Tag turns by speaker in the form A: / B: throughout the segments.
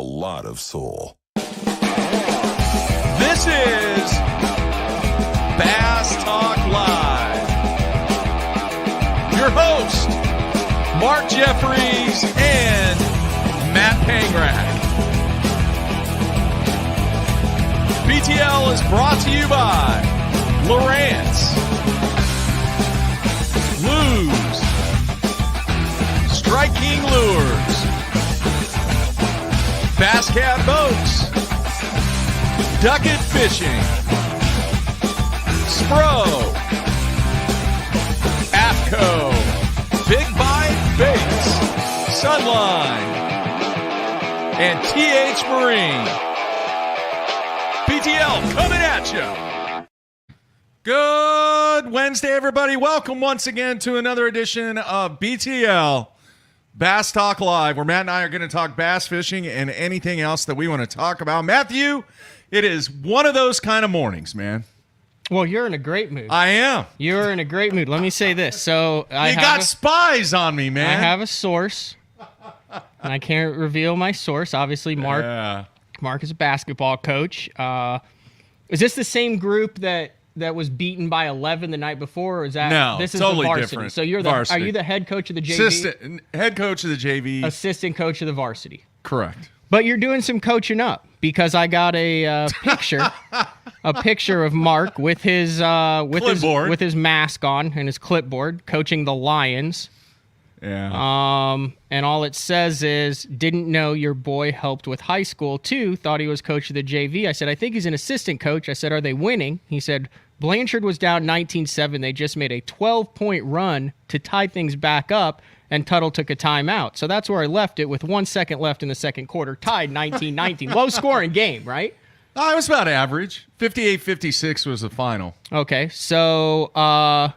A: a lot of soul.
B: This is Bass Talk Live. Your host, Mark Jeffries and Matt Pangrack. BTL is brought to you by Lowrance, Lose, Strike King Lures, Bass Cat Boats, Ducket Fishing, Spro, AFCO, Big Bite Baits, Sunline, and TH Marine. BTL coming at you. Good Wednesday, everybody. Welcome once again to another edition of BTL Bass Talk Live, where Matt and I are going to talk bass fishing and anything else that we want to talk about. Matthew, it is one of those kind of mornings, man.
C: Well, you're in a great mood.
B: I am.
C: You're in a great mood. Let me say this. So
B: you got spies on me, man.
C: I have a source, and I can't reveal my source. Obviously, Mark is a basketball coach. Is this the same group that was beaten by 11 the night before, or is that
B: no?
C: This is
B: totally
C: the varsity.
B: different.
C: So you're the
B: varsity.
C: Are you the head coach of the JV?
B: Head coach of the JV.
C: Assistant coach of the varsity.
B: Correct.
C: But you're doing some coaching up, because I got a picture of Mark with his mask on and his clipboard, coaching the Lions.
B: Yeah.
C: And all it says is, didn't know your boy helped with high school too. Thought he was coach of the JV. I said, I think he's an assistant coach. I said, are they winning? He said, Blanchard was down 19-7. They just made a 12-point run to tie things back up, and Tuttle took a timeout. So that's where I left it, with 1 second left in the second quarter, tied 19-19. Low scoring game, right?
B: It was about average. 58-56 was the final.
C: Okay, so how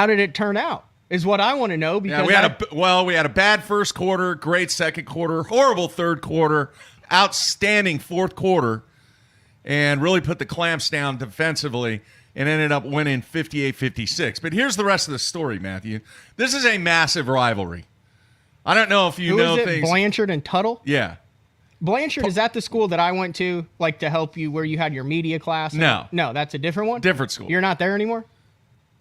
C: did it turn out? Is what I want to know. Because
B: we had a bad first quarter, great second quarter, horrible third quarter, outstanding fourth quarter, and really put the clamps down defensively and ended up winning 58-56. But here's the rest of the story, Matthew. This is a massive rivalry. I don't know if you know
C: is it?
B: things.
C: Blanchard and Tuttle?
B: Yeah.
C: Blanchard, is that the school that I went to, like, to help you, where you had your media class?
B: No.
C: No, that's a different one?
B: Different school.
C: You're not there anymore?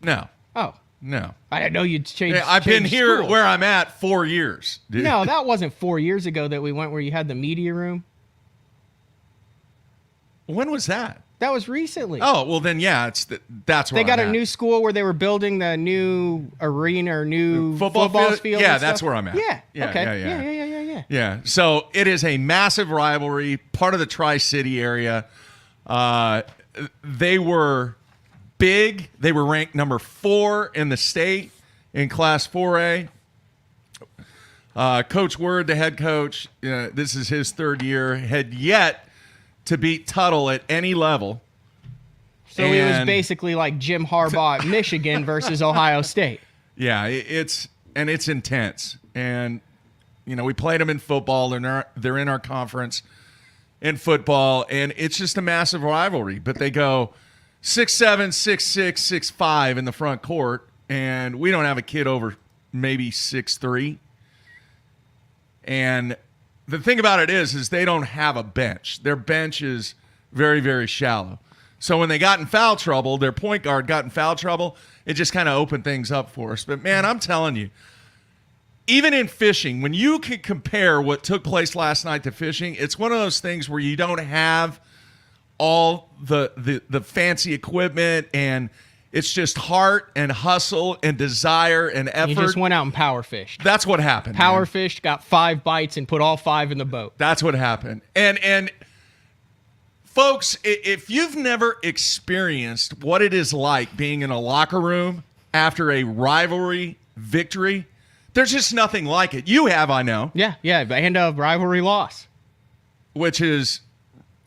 B: No.
C: Oh.
B: No.
C: I didn't know you'd changed.
B: I've been here
C: schools.
B: where I'm at 4 years. Dude.
C: No, that wasn't 4 years ago that we went where you had the media room.
B: When was that?
C: That was recently.
B: Oh, well then, yeah, that's where
C: they got
B: I'm
C: a
B: at.
C: new school where they were building the new arena or new football field.
B: Yeah,
C: and
B: that's
C: stuff.
B: where I'm at.
C: Yeah. Okay. Yeah.
B: Yeah. So it is a massive rivalry, part of the Tri-City area. They were big. They were ranked number 4 in the state in Class 4A. Coach Word, the head coach, this is his third year, had yet to beat Tuttle at any level.
C: So it was basically like Jim Harbaugh at Michigan versus Ohio State.
B: Yeah, it's intense. And, we played them in football. They're in our conference in football, and it's just a massive rivalry. But they go 6'7", 6'6", 6'5" in the front court, and we don't have a kid over maybe 6'3". And the thing about it is they don't have a bench. Their bench is very, very shallow. So when they got in foul trouble, their point guard got in foul trouble, it just kind of opened things up for us. But, man, I'm telling you, even in fishing, when you can compare what took place last night to fishing, it's one of those things where you don't have all the fancy equipment, and it's just heart and hustle and desire and effort.
C: You just went out and power fished.
B: That's what happened.
C: Power fished, got 5 bites, and put all 5 in the boat.
B: That's what happened. And folks, if you've never experienced what it is like being in a locker room after a rivalry victory, there's just nothing like it. You have, I know.
C: Yeah, and a rivalry loss,
B: which is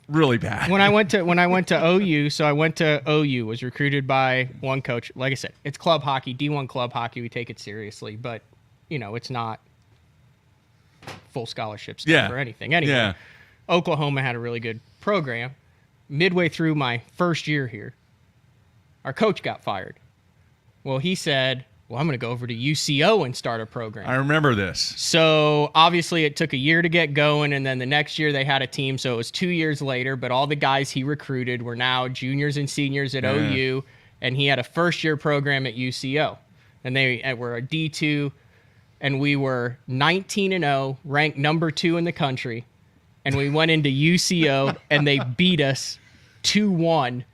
B: really bad.
C: When I went to OU, so I went to OU, was recruited by one coach. Like I said, it's club hockey, D1 club hockey. We take it seriously, but it's not full scholarship stuff or anything. Anyway, Oklahoma had a really good program. Midway through my first year here, our coach got fired. Well, he said, well, I'm going to go over to UCO and start a program.
B: I remember this.
C: So obviously it took a year to get going, and then the next year they had a team, so it was 2 years later, but all the guys he recruited were now juniors and seniors at OU, and he had a first-year program at UCO. And they were a D2, and we were 19-0, ranked number 2 in the country, and we went into UCO, and they beat us 2-1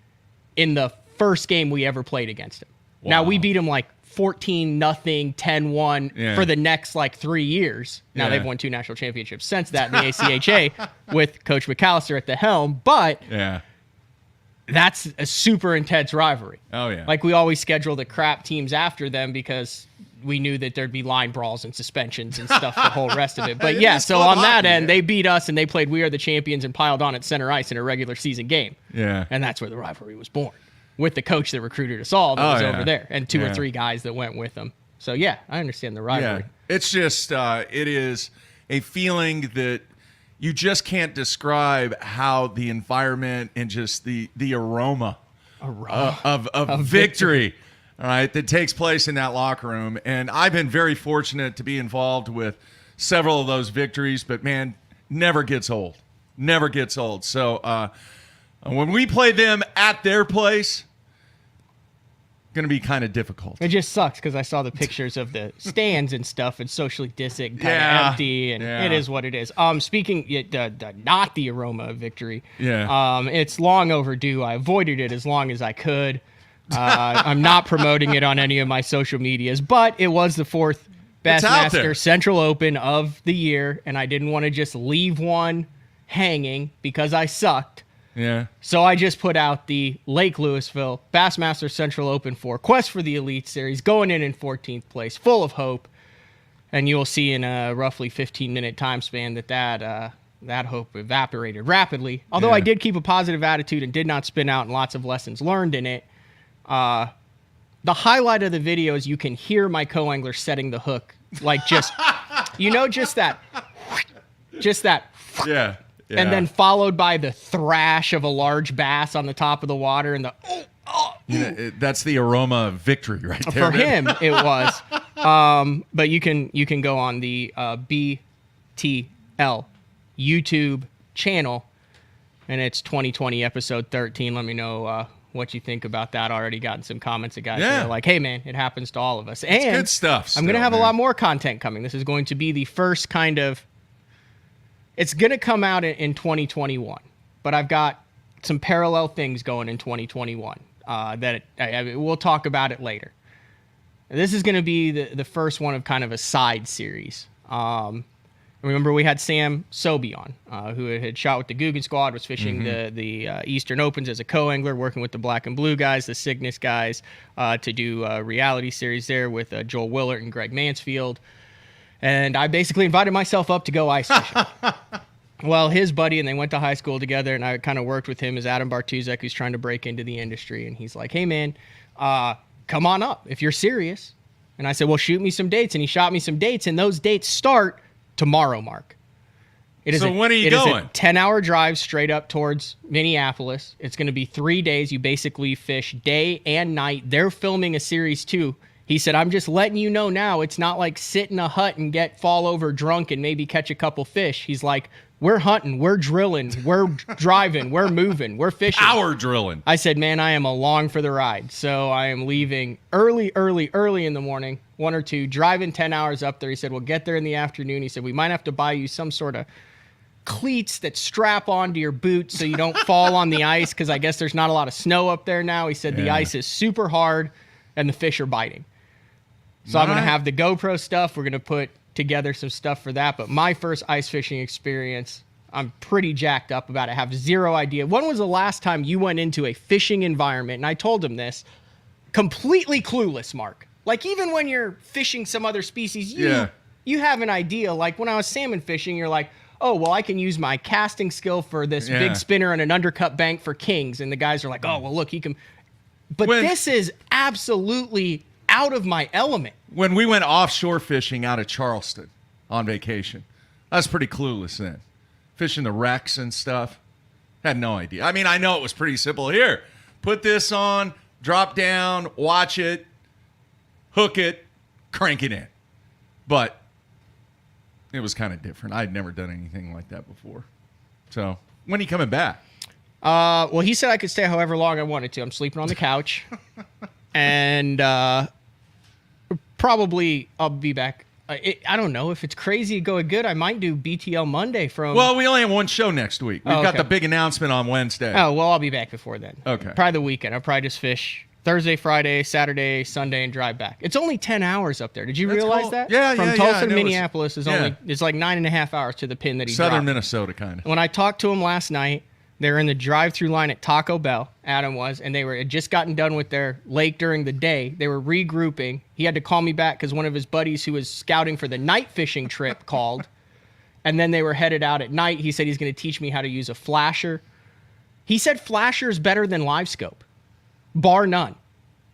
C: in the first game we ever played against them.
B: Wow.
C: Now, we beat them like 14-0, 10-1 for the next like 3 years. Now they've won 2 national championships since that in the ACHA with Coach McAllister at the helm. But that's a super intense rivalry.
B: Oh, yeah.
C: Like we always schedule the crap teams after them because we knew that there'd be line brawls and suspensions and stuff, the whole rest of it. But yeah, so on that end, they beat us and they played We Are the Champions and piled on at center ice in a regular season game.
B: Yeah.
C: And that's where the rivalry was born. With the coach that recruited us all that was over there, and 2 or 3 guys that went with him. So, yeah, I understand the rivalry.
B: Yeah. It's just, it is a feeling that you just can't describe how the environment and just the aroma of victory, all right, that takes place in that locker room. And I've been very fortunate to be involved with several of those victories, but, man, never gets old. Never gets old. So, when we play them at their place, going to be kind of difficult.
C: It just sucks because I saw the pictures of the stands and stuff and socially distant, kind of empty, and it is what it is. Speaking not the aroma of victory. It's long overdue. I avoided it as long as I could. I'm not promoting it on any of my social medias, but it was the 4th Bassmaster Central Open of the year, and I didn't want to just leave one hanging because I sucked.
B: Yeah.
C: So I just put out the Lake Louisville Bassmaster Central Open 4 Quest for the Elite Series, going in 14th place, full of hope. And you'll see in a roughly 15-minute time span that hope evaporated rapidly. Although I did keep a positive attitude and did not spin out, and lots of lessons learned in it. The highlight of the video is you can hear my co-angler setting the hook, like just, just that.
B: Yeah. Yeah.
C: And then followed by the thrash of a large bass on the top of the water and the
B: that's the aroma of victory right there.
C: For him, it was. But you can go on the BTL YouTube channel, and it's 2020 episode 13. Let me know what you think about that. Already gotten some comments of guys that are like, hey man, it happens to all of us.
B: It's good stuff.
C: I'm going to have a lot more content coming. This is going to be the first kind of. It's going to come out in 2021, but I've got some parallel things going in 2021 we'll talk about it later. This is going to be the first one of kind of a side series. Remember, we had Sam Sobey on, who had shot with the Guggen Squad, was fishing the Eastern Opens as a co-angler, working with the Black and Blue guys, the Cygnus guys, to do a reality series there with Joel Willert and Greg Mansfield. And I basically invited myself up to go ice fishing. Well, his buddy, and they went to high school together, and I kind of worked with him, is Adam Bartuzek, who's trying to break into the industry. And he's like, hey, man, come on up if you're serious. And I said, well, shoot me some dates. And he shot me some dates, and those dates start tomorrow, Mark.
B: So when are you going?
C: It is a 10-hour drive straight up towards Minneapolis. It's going to be 3 days. You basically fish day and night. They're filming a series, too. He said, I'm just letting you know now, it's not like sit in a hut and fall over drunk and maybe catch a couple fish. He's like, we're hunting, we're drilling, we're driving, we're moving, we're fishing.
B: Power drilling.
C: I said, man, I am along for the ride. So I am leaving early in the morning, 1 or 2, driving 10 hours up there. He said, we'll get there in the afternoon. He said, we might have to buy you some sort of cleats that strap onto your boots so you don't fall on the ice, because I guess there's not a lot of snow up there now. He said the ice is super hard and the fish are biting. So I'm going to have the GoPro stuff. We're going to put together some stuff for that. But my first ice fishing experience, I'm pretty jacked up about it. I have zero idea. When was the last time you went into a fishing environment? And I told him this, completely clueless, Mark. Like even when you're fishing some other species, you have an idea. Like when I was salmon fishing, you're like, oh, well, I can use my casting skill for this big spinner and an undercut bank for kings. And the guys are like, oh, well, look, he can. But this is absolutely out of my element.
B: When we went offshore fishing out of Charleston on vacation, I was pretty clueless then. Fishing the wrecks and stuff. Had no idea. I mean, I know it was pretty simple. Here, put this on, drop down, watch it, hook it, cranking in. But it was kind of different. I'd never done anything like that before. So when are you coming back?
C: Well, he said I could stay however long I wanted to. I'm sleeping on the couch. And probably I'll be back. I don't know. If it's crazy going good, I might do BTL Monday from...
B: Well, we only have one show next week. We've got the big announcement on Wednesday.
C: Oh, well, I'll be back before then.
B: Okay.
C: Probably the weekend. I'll probably just fish Thursday, Friday, Saturday, Sunday, and drive back. It's only 10 hours up there. Did you realize
B: cool.
C: that?
B: Yeah,
C: From
B: yeah,
C: Tulsa
B: yeah,
C: to Minneapolis is
B: yeah.
C: it's like 9.5 hours to the pin that he
B: Southern
C: dropped.
B: Minnesota, kind of.
C: When I talked to him last night, they were in the drive-through line at Taco Bell, Adam was, and they had just gotten done with their lake during the day. They were regrouping. He had to call me back because one of his buddies who was scouting for the night fishing trip called, and then they were headed out at night. He said he's going to teach me how to use a flasher. He said flasher is better than live scope, bar none.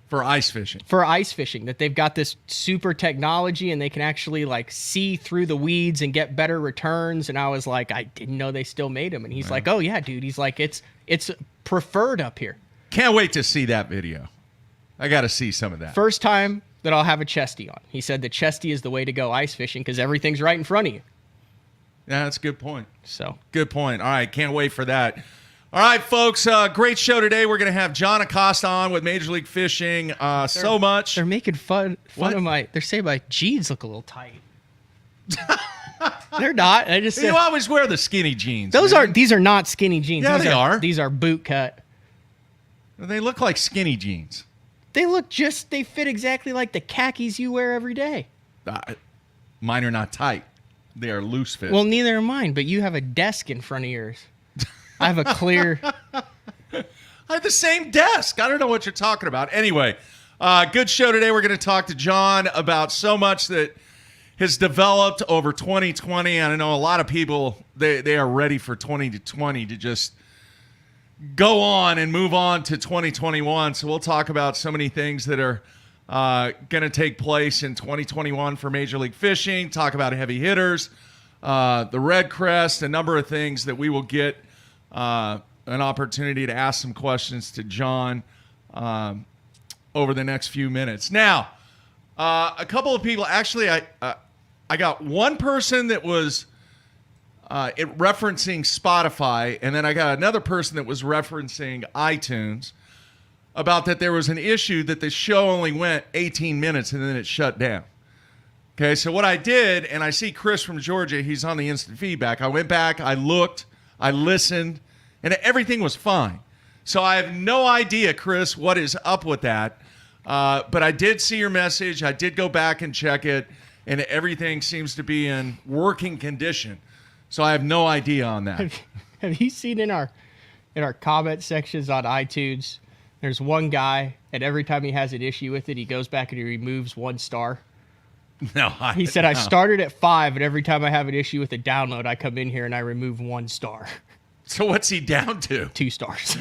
B: For ice fishing.
C: For ice fishing, that they've got this super technology and they can actually like see through the weeds and get better returns. And I was like, I didn't know they still made them. And he's like, oh yeah, dude. He's like, it's preferred up here.
B: Can't wait to see that video. I got to see some of that.
C: First time that I'll have a chesty on. He said the chesty is the way to go ice fishing because everything's right in front of you.
B: Yeah, that's a good point.
C: So
B: good point. All right, can't wait for that. All right, folks, great show today. We're going to have John Acosta on with Major League Fishing. So much.
C: They're making fun of they're saying my jeans look a little tight. They're not. I just
B: You always wear the skinny jeans.
C: These are not skinny jeans.
B: Yeah, they are.
C: These are boot cut.
B: They look like skinny jeans.
C: They fit exactly like the khakis you wear every day.
B: Mine are not tight. They are loose fit.
C: Well, neither are mine, but you have a desk in front of yours. I have a clear...
B: I have the same desk. I don't know what you're talking about. Anyway, good show today. We're going to talk to John about so much that has developed over 2020. I know a lot of people, they are ready for 2020 to just go on and move on to 2021. So we'll talk about so many things that are going to take place in 2021 for Major League Fishing, talk about heavy hitters, the Redcrest, a number of things that we will get an opportunity to ask some questions to John over the next few minutes. Now, a couple of people, actually, I got one person that was referencing Spotify, and then I got another person that was referencing iTunes about that there was an issue that the show only went 18 minutes and then it shut down. Okay, so what I did, and I see Chris from Georgia, he's on the instant feedback. I went back, I looked, I listened, and everything was fine. So I have no idea, Chris, what is up with that. But I did see your message. I did go back and check it, and everything seems to be in working condition. So I have no idea on that.
C: Have you seen in our comment sections on iTunes, there's one guy, and every time he has an issue with it, he goes back and he removes 1 star?
B: No,
C: he said, I started at 5, and every time I have an issue with a download, I come in here and I remove 1 star.
B: So what's he down to?
C: 2 stars.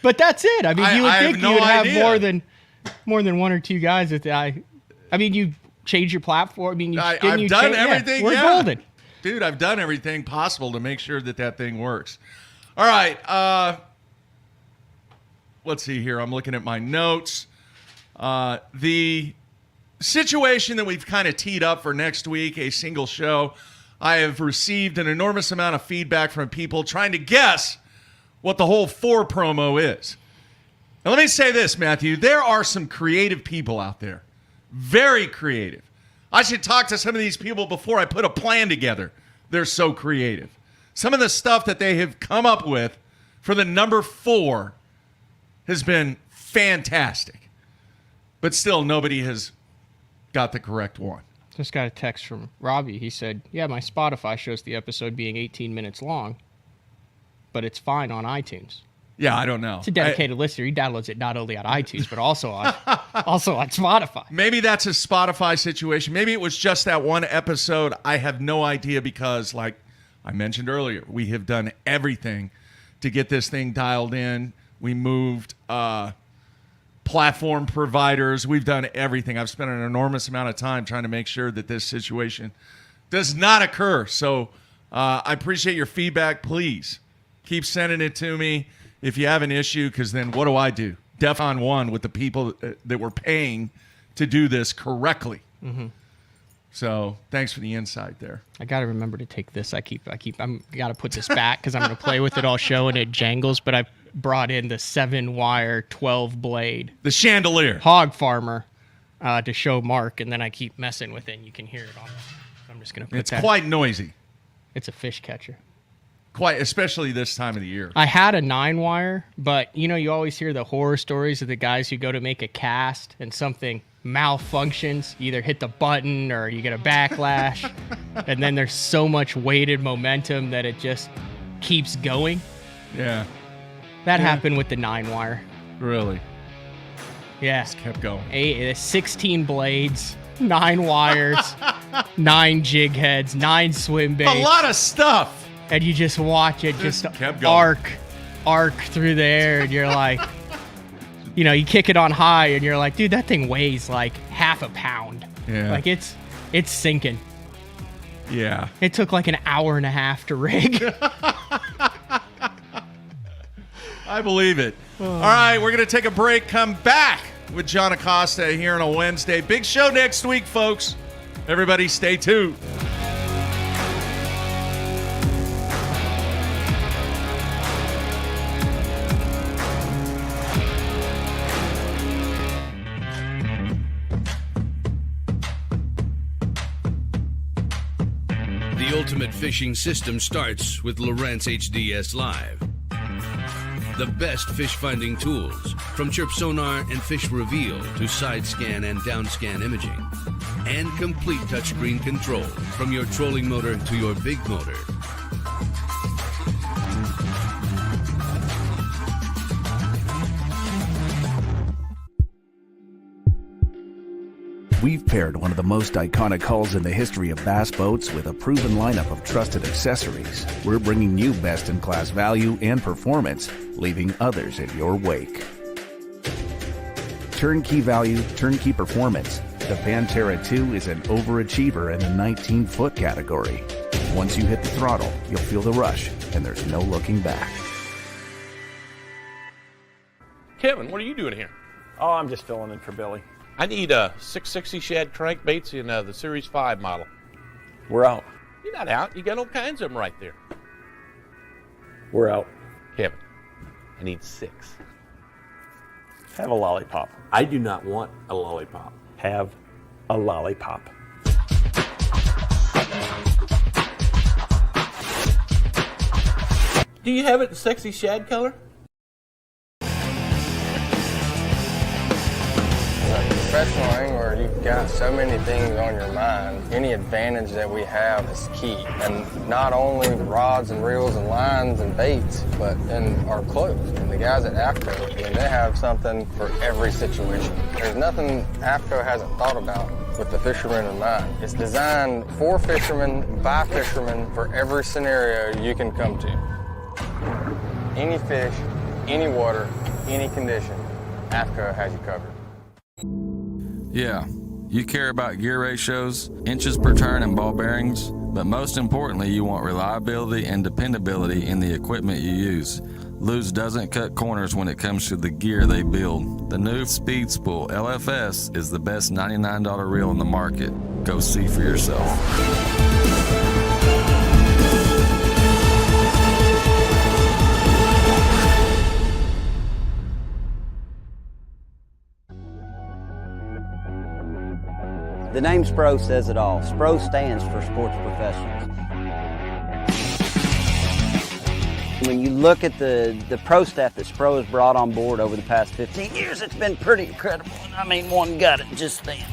C: But that's it. I mean, you would think you would have more than 1 or 2 guys that I mean, you change your platform. I mean,
B: I've done everything.
C: Yeah, we're golden.
B: Dude, I've done everything possible to make sure that thing works. All right. Let's see here. I'm looking at my notes. The situation that we've kind of teed up for next week, a single show, I have received an enormous amount of feedback from people trying to guess what the whole 4 promo is. Now, let me say this, Matthew. There are some creative people out there. Very creative. I should talk to some of these people before I put a plan together. They're so creative. Some of the stuff that they have come up with for the number 4 has been fantastic. But still, nobody has got the correct one.
C: Just got a text from Robbie. He said, yeah, my Spotify shows the episode being 18 minutes long, but it's fine on iTunes.
B: Yeah, I don't know.
C: It's a dedicated listener. He downloads it not only on iTunes, but also on Spotify.
B: Maybe that's a Spotify situation. Maybe it was just that one episode. I have no idea because, like I mentioned earlier, we have done everything to get this thing dialed in. We moved platform providers. We've done everything. I've spent an enormous amount of time trying to make sure that this situation does not occur. So I appreciate your feedback. Please keep sending it to me if you have an issue, because then what do? on one with the people that were paying to do this correctly.
C: Mm-hmm.
B: So thanks for the insight there.
C: I got to remember to take this. I'm got to put this back because I'm going to play with it all show and it jangles, but I brought in the 7-wire 12-blade.
B: The chandelier.
C: Hog farmer to show Mark, and then I keep messing with it and you can hear it on. I'm just going to put
B: It's
C: that.
B: quite noisy.
C: It's a fish catcher.
B: Quite, especially this time of the year.
C: I had a 9-wire, but you always hear the horror stories of the guys who go to make a cast and something malfunctions, either hit the button or you get a backlash, and then there's so much weighted momentum that it just keeps going.
B: Yeah.
C: That happened with the 9-wire.
B: Really?
C: Yeah.
B: Just kept going.
C: 16 blades, 9 wires, 9 jig heads, 9 swim baits.
B: A lot of stuff.
C: And you just watch it just
B: kept going.
C: arc through the air, and you're like, you kick it on high, and you're like, dude, that thing weighs like half a pound.
B: Yeah.
C: Like it's sinking.
B: Yeah.
C: It took like an hour and a half to rig.
B: I believe it. All right, we're going to take a break. Come back with John Acosta here on a Wednesday. Big show next week, folks. Everybody stay tuned.
A: The ultimate fishing system starts with Lowrance HDS Live. The best fish finding tools, from chirp sonar and fish reveal to side scan and down scan imaging, and complete touchscreen control from your trolling motor to your big motor.
D: We've paired one of the most iconic hulls in the history of bass boats with a proven lineup of trusted accessories. We're bringing you best-in-class value and performance, leaving others in your wake. Turnkey value, turnkey performance. The Pantera 2 is an overachiever in the 19-foot category. Once you hit the throttle, you'll feel the rush, and there's no looking back.
E: Kevin, what are you doing here?
F: Oh, I'm just filling in for Billy.
E: I need a 660 shad crankbaits in the Series 5 model.
F: We're out.
E: You're not out. You got all kinds of them right there.
F: We're out.
E: Kevin, I need 6.
F: Have a lollipop.
E: I do not want a lollipop.
F: Have a lollipop.
E: Do you have it in sexy shad color?
G: Professional angler, you've got so many things on your mind. Any advantage that we have is key. And not only rods and reels and lines and baits, but in our clothes. And the guys at AFCO, they have something for every situation. There's nothing AFCO hasn't thought about with the fishermen in mind. It's designed for fishermen, by fishermen, for every scenario you can come to. Any fish, any water, any condition, AFCO has you covered.
H: Yeah, you care about gear ratios, inches per turn, and ball bearings, but most importantly, you want reliability and dependability in the equipment you use. Lew's doesn't cut corners when it comes to the gear they build. The new Speed Spool LFS is the best $99 reel in the market. Go see for yourself.
I: The name SPRO says it all. SPRO stands for Sports Professionals. When you look at the pro staff that SPRO has brought on board over the past 15 years, it's been pretty incredible. I mean, one got it just then.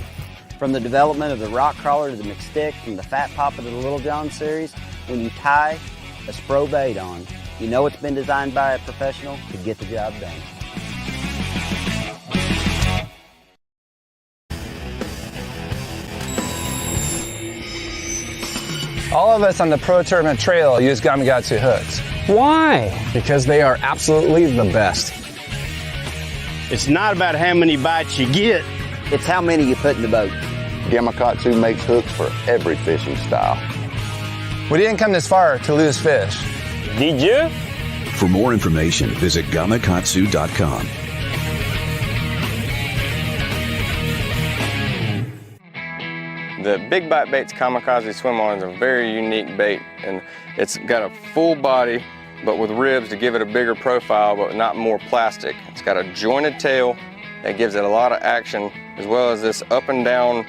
I: From the development of the rock crawler to the McStick, from the Fat Papa to the Little John series, when you tie a SPRO bait on, you know it's been designed by a professional to get the job done.
G: All of us on the Pro Tournament Trail use Gamakatsu hooks.
F: Why?
G: Because they are absolutely the best.
F: It's not about how many bites you get.
I: It's how many you put in the boat.
J: Gamakatsu makes hooks for every fishing style.
G: We didn't come this far to lose fish.
F: Did you?
D: For more information, visit gamakatsu.com.
G: The Big Bite Baits Kamikaze Swim-On is a very unique bait, and it's got a full body but with ribs to give it a bigger profile but not more plastic. It's got a jointed tail that gives it a lot of action, as well as this up and down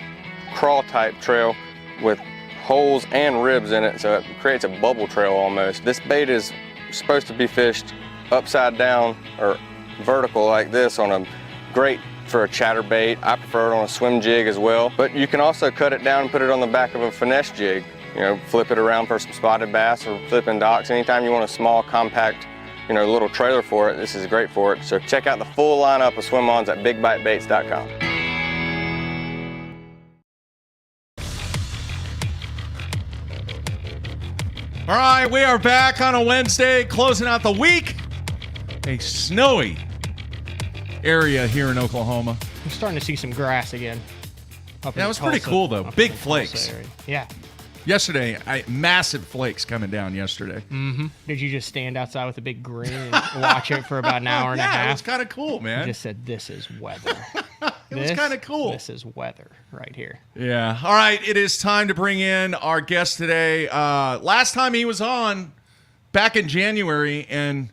G: crawl type trail with holes and ribs in it, so it creates a bubble trail almost. This bait is supposed to be fished upside down or vertical like this on a great for a chatterbait. I prefer it on a swim jig as well, but you can also cut it down and put it on the back of a finesse jig. You know, flip it around for some spotted bass or flipping docks. Anytime you want a small, compact, you know, little trailer for it, this is great for it. So check out the full lineup of swim-ons at bigbitebaits.com.
B: All right, we are back on a Wednesday, closing out the week. A snowy area here in Oklahoma.
C: I'm starting to see some grass again.
B: That was pretty cool, though. Big flakes.
C: Yeah.
B: Yesterday, massive flakes coming down yesterday.
C: Mm-hmm. Did you just stand outside with a big grin and watch it for about an hour and a half?
B: Yeah, it was kind of cool, man.
C: You just said, this is weather.
B: It was kind of cool.
C: This is weather right here.
B: Yeah. All right, it is time to bring in our guest today. Last time he was on, back in January, and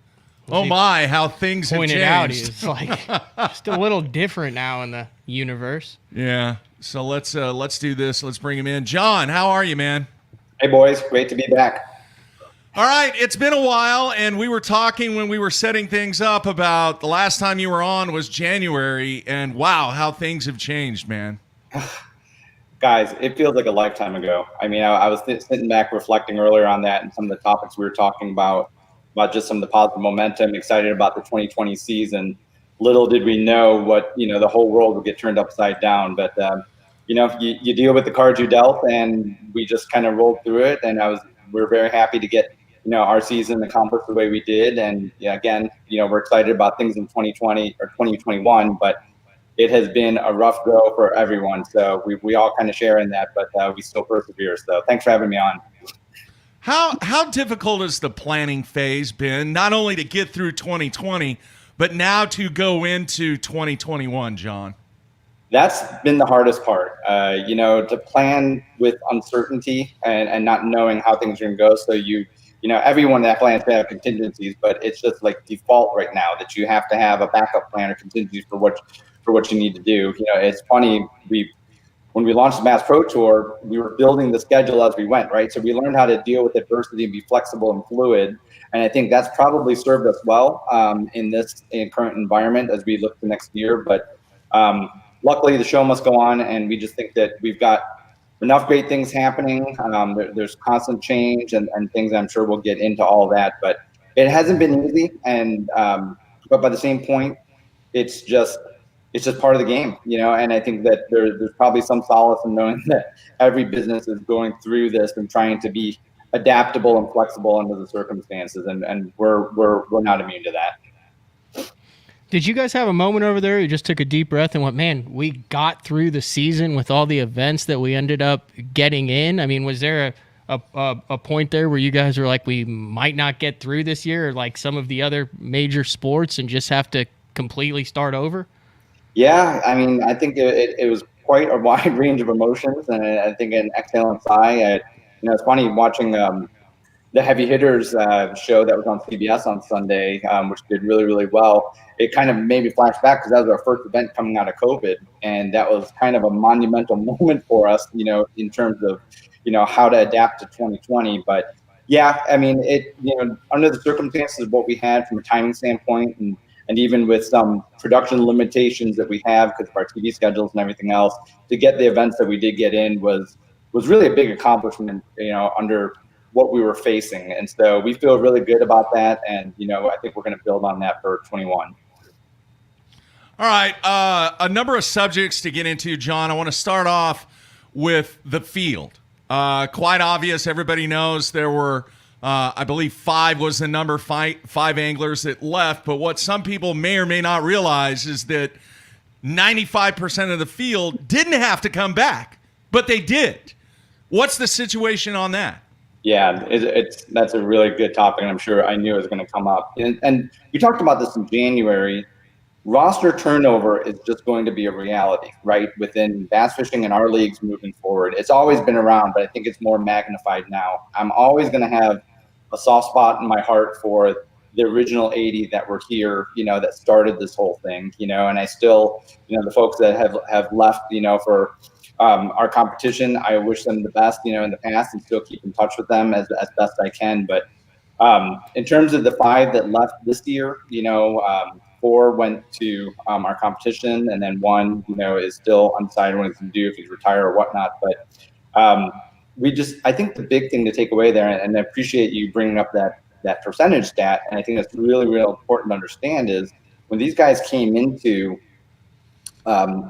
B: oh my, how things have changed.
C: Pointed out, he's like just a little different now in the universe.
B: Yeah. So let's do this. Let's bring him in. John, how are you, man?
K: Hey, boys. Great to be back.
B: All right. It's been a while, and we were talking when we were setting things up about the last time you were on was January, and wow, how things have changed, man.
K: Guys, it feels like a lifetime ago. I mean, I was sitting back reflecting earlier on that and some of the topics we were talking about just some of the positive momentum, excited about the 2020 season. Little did we know what, the whole world would get turned upside down. But, you deal with the cards you dealt, and we just kind of rolled through it. And we're very happy to get, our season accomplished the way we did. And again, we're excited about things in 2020 or 2021, but it has been a rough go for everyone. So we all kind of share in that, but we still persevere. So thanks for having me on.
B: How difficult has the planning phase been, not only to get through 2020, but now to go into 2021, John?
K: That's been the hardest part, to plan with uncertainty and not knowing how things are going to go. So everyone that plans to have contingencies, but it's just like default right now that you have to have a backup plan or contingencies for what you need to do. It's funny, when we launched the Bass Pro Tour, we were building the schedule as we went, right? So we learned how to deal with adversity and be flexible and fluid. And I think that's probably served us well in current environment as we look to next year. But luckily, the show must go on, and we just think that we've got enough great things happening. There's constant change and things. I'm sure we'll get into all that, but it hasn't been easy. And but by the same point, it's just part of the game, and I think that there's probably some solace in knowing that every business is going through this and trying to be adaptable and flexible under the circumstances, and we're not immune to that.
C: Did you guys have a moment over there you just took a deep breath and went, man, we got through the season with all the events that we ended up getting in? I mean, was there a point there where you guys were like, we might not get through this year, or like some of the other major sports, and just have to completely start over?
K: Yeah, I mean, I think it was quite a wide range of emotions, and I think an exhale and sigh. It's funny watching the Heavy Hitters show that was on CBS on Sunday, which did really, really well. It kind of made me flash back because that was our first event coming out of COVID, and that was kind of a monumental moment for us, in terms of, how to adapt to 2020. But yeah, I mean, under the circumstances of what we had from a timing standpoint, and even with some production limitations that we have because of our TV schedules and everything else, to get the events that we did get in was really a big accomplishment, under what we were facing. And so we feel really good about that. And, I think we're going to build on that for 21.
B: All right. A number of subjects to get into, John. I want to start off with the field. Quite obvious. Everybody knows there were, I believe 5 was the number, five anglers that left. But what some people may or may not realize is that 95% of the field didn't have to come back, but they did. What's the situation on that?
K: Yeah, that's a really good topic, and I'm sure I knew it was going to come up. And we talked about this in January. roster turnover is just going to be a reality, right? Within bass fishing and our leagues moving forward. It's always been around, but I think it's more magnified now. I'm always going to have a soft spot in my heart for the original 80 that were here, that started this whole thing, and I still, the folks that have left, for our competition, I wish them the best, in the past, and still keep in touch with them as best I can. But in terms of the 5 that left this year, 4 went to our competition, and then 1, is still undecided what he's going to do, if he's retire or whatnot. But I think the big thing to take away there, and I appreciate you bringing up that percentage stat, and I think that's really, really important to understand, is when these guys came into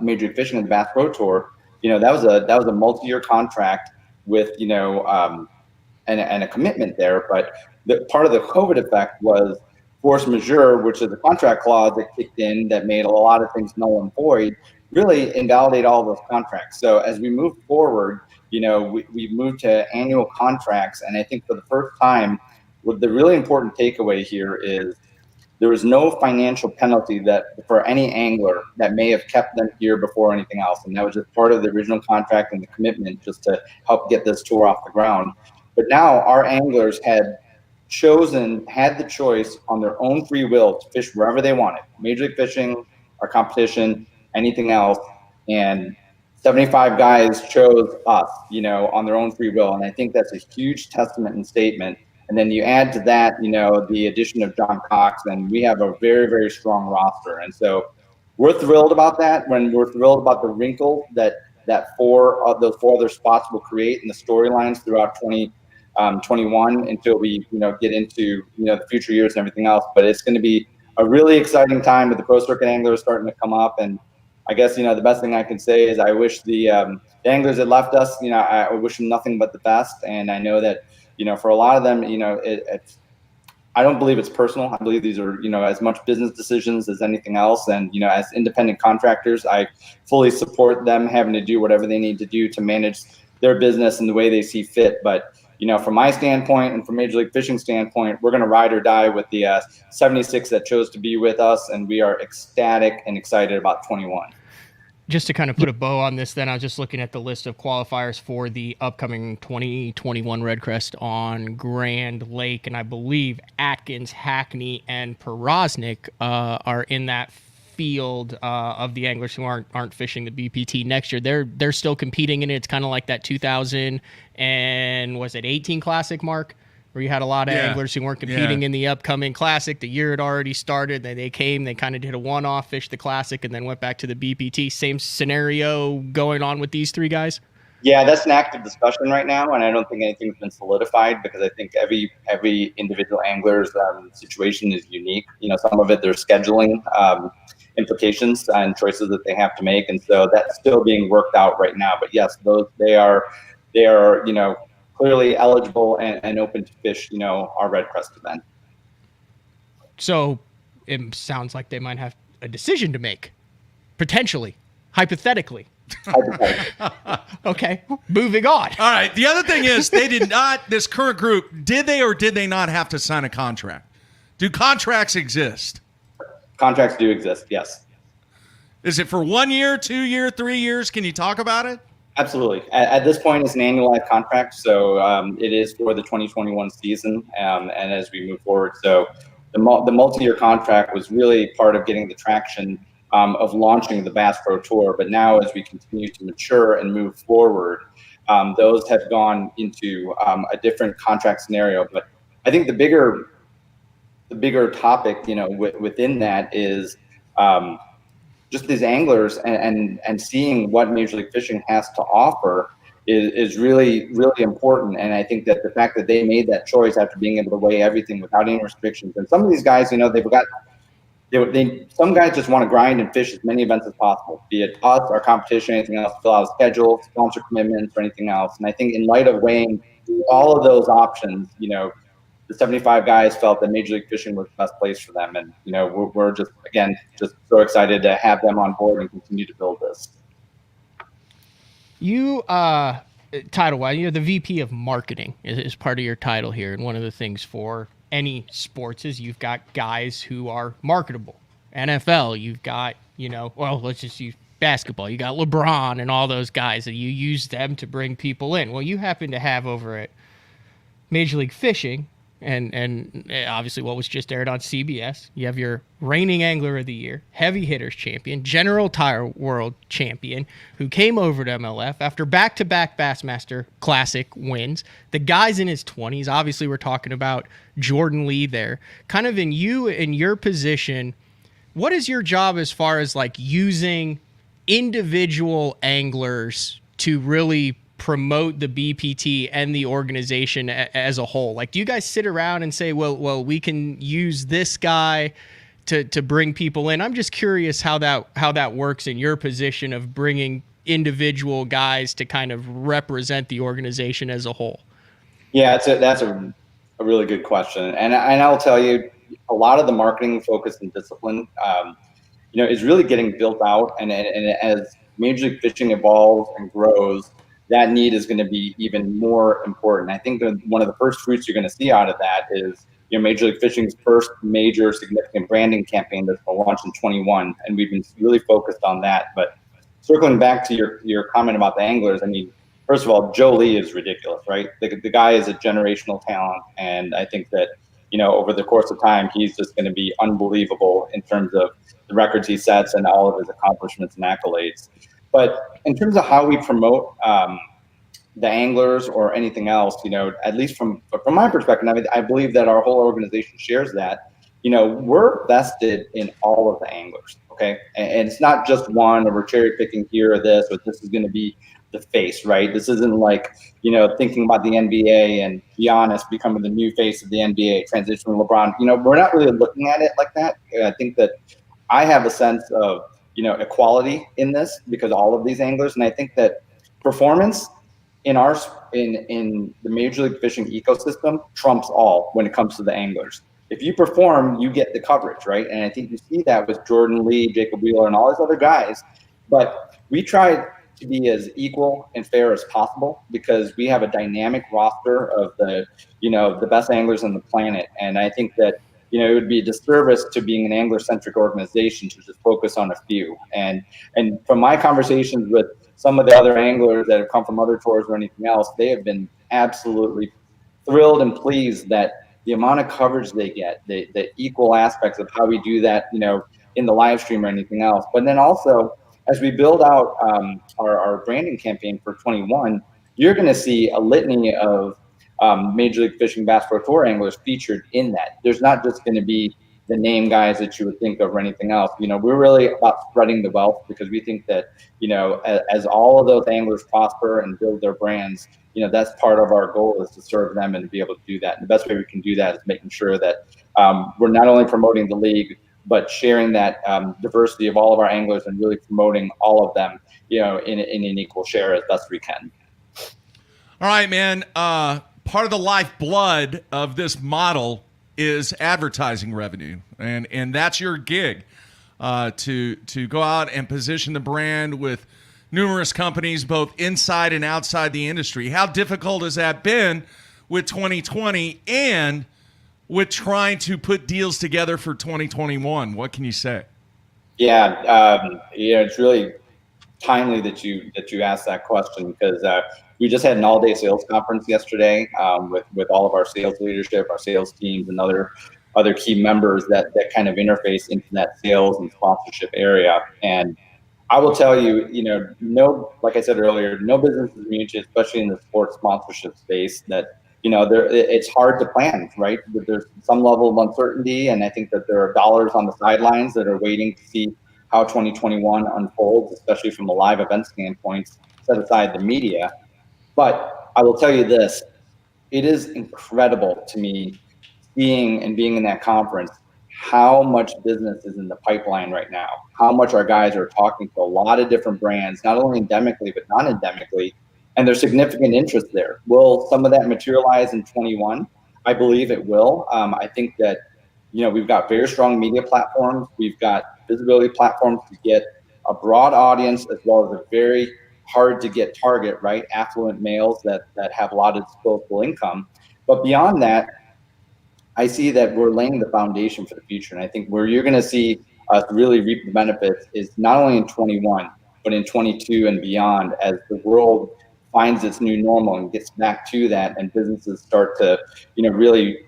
K: Major League Fishing and the Bass Pro Tour, that was a multi-year contract with, and a commitment there. But part of the COVID effect was force majeure, which is a contract clause that kicked in that made a lot of things null and void, really invalidate all those contracts. So as we move forward, we moved to annual contracts. And I think for the first time, what the really important takeaway here is there was no financial penalty that for any angler that may have kept them here before anything else. And that was just part of the original contract and the commitment just to help get this tour off the ground. But now our anglers had the choice on their own free will to fish wherever they wanted. Major League Fishing, our competition, anything else. And 75 guys chose us, on their own free will. And I think that's a huge testament and statement. And then you add to that, the addition of John Cox, and we have a very, very strong roster. And so we're thrilled about that. When we're thrilled about the wrinkle that those 4 other spots will create in the storylines throughout 2021 until we, get into, the future years and everything else. But it's going to be a really exciting time with the pro circuit anglers starting to come up. And I guess, the best thing I can say is I wish the anglers that left us, I wish them nothing but the best. And I know that, for a lot of them, I don't believe it's personal. I believe these are, as much business decisions as anything else. And, as independent contractors, I fully support them having to do whatever they need to do to manage their business in the way they see fit. But, from my standpoint and from Major League Fishing standpoint, we're going to ride or die with the 76 that chose to be with us. And we are ecstatic and excited about 21.
C: Just to kind of put a bow on this, then I was just looking at the list of qualifiers for the upcoming 2021 Redcrest on Grand Lake, and I believe Atkins, Hackney, and Porosnik are in that field of the anglers who aren't fishing the BPT next year. They're still competing in it. It's kind of like that 2000 and was it 18 Classic, Mark, where you had a lot of anglers who weren't competing in the upcoming Classic. The year had already started. They came, they kind of did a one-off, fished the Classic, and then went back to the BPT. Same scenario going on with these 3 guys?
K: Yeah, that's an active discussion right now, and I don't think anything's been solidified because I think every individual angler's situation is unique. Some of it, there's scheduling implications and choices that they have to make, and so that's still being worked out right now. But yes, they are clearly eligible and open to fish, our Redcrest event.
C: So it sounds like they might have a decision to make, potentially, hypothetically. Okay, moving on.
B: All right. The other thing is this current group, did they or did they not have to sign a contract? Do contracts exist?
K: Contracts do exist, yes.
B: Is it for 1 year, 2 year, 3 years? Can you talk about it?
K: Absolutely. At this point, it's an annualized contract, so it is for the 2021 season, and as we move forward. So the multi-year contract was really part of getting the traction of launching the Bass Pro Tour. But now, as we continue to mature and move forward, those have gone into a different contract scenario. But I think the bigger topic, within that is just these anglers and seeing what Major League Fishing has to offer is really, really important. And I think that the fact that they made that choice after being able to weigh everything without any restrictions, and some of these guys, some guys just want to grind and fish as many events as possible, be it us, our competition, anything else, fill out a schedule, sponsor commitments, or anything else. And I think in light of weighing all of those options, the 75 guys felt that Major League Fishing was the best place for them. And, we're just so excited to have them on board and continue to build this.
C: You, title-wise, you're the VP of Marketing is part of your title here. And one of the things for any sports is you've got guys who are marketable. NFL, you've got, well, let's just use basketball. You got LeBron and all those guys, and you use them to bring people in. Well, you happen to have over at Major League Fishing, and obviously what was just aired on CBS, you have your reigning angler of the year, heavy hitters champion, general tire world champion, who came over to MLF after back-to-back Bassmaster Classic wins. The guy's in his 20s. Obviously, we're talking about Jordan Lee there. Kind of in your position, what is your job as far as like using individual anglers to really promote the BPT and the organization as a whole? Like, do you guys sit around and say, well, we can use this guy to bring people in? I'm just curious how that works in your position of bringing individual guys to kind of represent the organization as a whole.
K: Yeah, that's a really good question. And I'll tell you, a lot of the marketing focus and discipline, is really getting built out. And as Major League Fishing evolves and grows, that need is going to be even more important. I think that one of the first fruits you're going to see out of that is, Major League Fishing's first major significant branding campaign that's going to launch in 21, and we've been really focused on that. But circling back to your comment about the anglers, I mean, first of all, Joe Lee is ridiculous, right? The guy is a generational talent, and I think that, over the course of time, he's just going to be unbelievable in terms of the records he sets and all of his accomplishments and accolades. But in terms of how we promote the anglers or anything else, at least from my perspective, I believe that our whole organization shares that. We're vested in all of the anglers, okay? And it's not just one, or we're cherry picking here or this, or this is going to be the face, right? This isn't like, thinking about the NBA and Giannis becoming the new face of the NBA, transitioning LeBron. We're not really looking at it like that. I think that I have a sense of, equality in this because all of these anglers, and I think that performance in the Major League Fishing ecosystem trumps all when it comes to the anglers. If you perform, you get the coverage, right? And I think you see that with Jordan Lee, Jacob Wheeler, and all these other guys. But we try to be as equal and fair as possible because we have a dynamic roster of the best anglers on the planet. And I think that, it would be a disservice to being an angler-centric organization to just focus on a few. And from my conversations with some of the other anglers that have come from other tours or anything else, they have been absolutely thrilled and pleased that the amount of coverage they get, the equal aspects of how we do that, in the live stream or anything else. But then also, as we build out our branding campaign for 21, you're going to see a litany of Major League Fishing Bass Pro Tour anglers featured in that. There's not just going to be the name guys that you would think of or anything else. We're really about spreading the wealth because we think that, as all of those anglers prosper and build their brands, that's part of our goal is to serve them and to be able to do that. And the best way we can do that is making sure that we're not only promoting the league, but sharing that diversity of all of our anglers and really promoting all of them, in an equal share as best we can.
B: All right, man. Part of the lifeblood of this model is advertising revenue, and that's your gig, to go out and position the brand with numerous companies both inside and outside the industry. How difficult has that been with 2020 and with trying to put deals together for 2021? What can you say?
K: Yeah, it's really timely that you asked that question because we just had an all-day sales conference yesterday with all of our sales leadership, our sales teams, and other key members that kind of interface into that sales and sponsorship area. And I will tell you, like I said earlier, no business is immune to, especially in the sports sponsorship space, that it's hard to plan, right? There's some level of uncertainty, and I think that there are dollars on the sidelines that are waiting to see how 2021 unfolds, especially from a live event standpoint, set aside the media. But I will tell you this, it is incredible to me being in that conference, how much business is in the pipeline right now, how much our guys are talking to a lot of different brands, not only endemically, but non-endemically, and there's significant interest there. Will some of that materialize in 21? I believe it will. I think that, we've got very strong media platforms. We've got visibility platforms to get a broad audience as well as a very hard to get target, right? Affluent males that have a lot of disposable income. But beyond that, I see that we're laying the foundation for the future. And I think where you're going to see us really reap the benefits is not only in 21, but in 22 and beyond, as the world finds its new normal and gets back to that, and businesses start to, really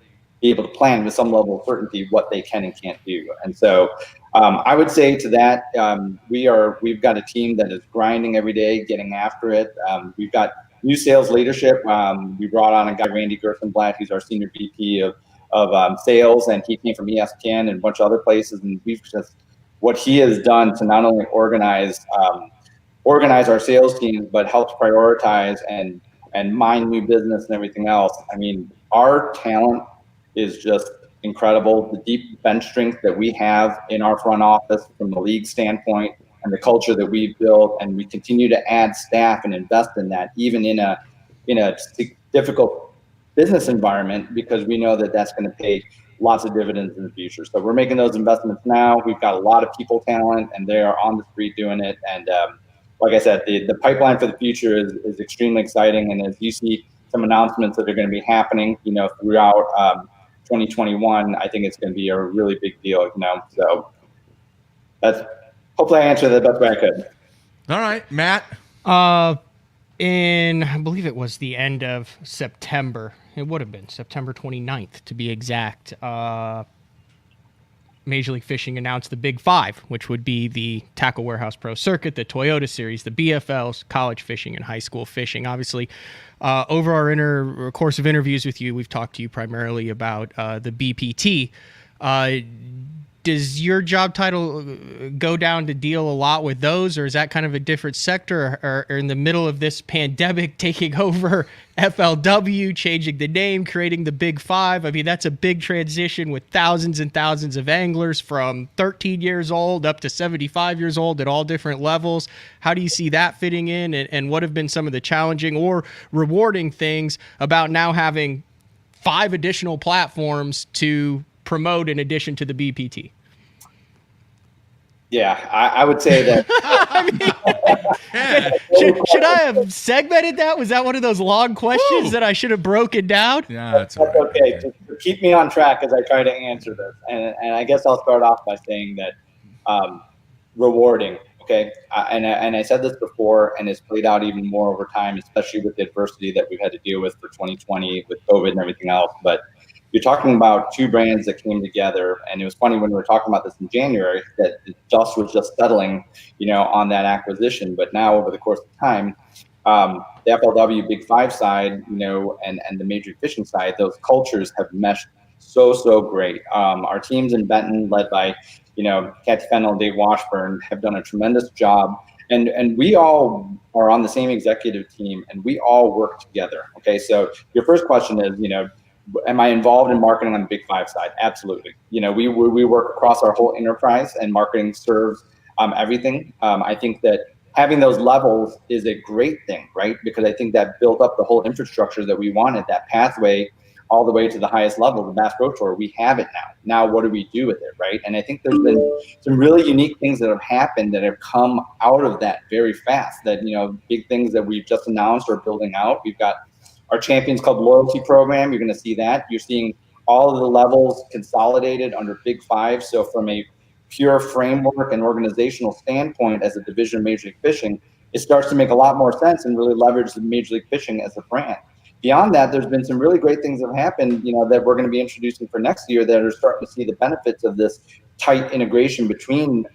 K: be able to plan with some level of certainty what they can and can't do. And so I would say to that, we've got a team that is grinding every day, getting after it. We've got new sales leadership. We brought on a guy, Randy Gerstenblatt, who's our senior VP of sales, and he came from ESPN and a bunch of other places. And what he has done to not only organize our sales teams, but helps prioritize and mine new business and everything else. I mean, our talent is just incredible. The deep bench strength that we have in our front office from the league standpoint, and the culture that we've built, and we continue to add staff and invest in that, even in a difficult business environment, because we know that that's going to pay lots of dividends in the future. So we're making those investments now. We've got a lot of people talent, and they are on the street doing it. And like I said, the pipeline for the future is extremely exciting. And as you see some announcements that are going to be happening, throughout 2021, I think it's going to be a really big deal. So that's hopefully I answered that the best way I could.
B: All right, Matt.
C: In, I believe it was the end of September. It would have been September 29th, to be exact. Major League Fishing announced the Big Five, which would be the Tackle Warehouse Pro Circuit, the Toyota Series, the BFLs, college fishing, and high school fishing. Obviously, over our course of interviews with you, we've talked to you primarily about the BPT. Does your job title go down to deal a lot with those, or is that kind of a different sector, or in the middle of this pandemic taking over FLW, changing the name, creating the Big Five? I mean, that's a big transition with thousands and thousands of anglers from 13 years old up to 75 years old at all different levels. How do you see that fitting in, and what have been some of the challenging or rewarding things about now having 5 additional platforms to promote in addition to the BPT?
K: Yeah, I would say that.
C: Should I have segmented that? Was that one of those long questions that I should have broken down?
B: Yeah, that's all right.
K: Okay. Just keep me on track as I try to answer this. And I guess I'll start off by saying that rewarding, okay? And I said this before, and it's played out even more over time, especially with the adversity that we've had to deal with for 2020 with COVID and everything else. But you're talking about 2 brands that came together, and it was funny when we were talking about this in January that the dust was just settling, on that acquisition. But now, over the course of time, the FLW Big Five side, and the Major League Fishing side, those cultures have meshed so great. Our teams in Benton, led by, Kathy Fennell and Dave Washburn, have done a tremendous job. And we all are on the same executive team, and we all work together. Okay, so your first question is, am I involved in marketing on the Big Five side? Absolutely. We work across our whole enterprise, and marketing serves everything. I think that having those levels is a great thing, right? Because I think that built up the whole infrastructure that we wanted, that pathway all the way to the highest level, the Bass Pro Tour. We have it now. Now, what do we do with it, right? And I think there's been some really unique things that have happened that have come out of that very fast. That, big things that we've just announced or building out. We've got our Champions Club loyalty program. You're going to see that. You're seeing all of the levels consolidated under Big Five. So from a pure framework and organizational standpoint, as a division of Major League Fishing, it starts to make a lot more sense and really leverage the Major League Fishing as a brand. Beyond that, there's been some really great things that have happened, that we're going to be introducing for next year that are starting to see the benefits of this tight integration between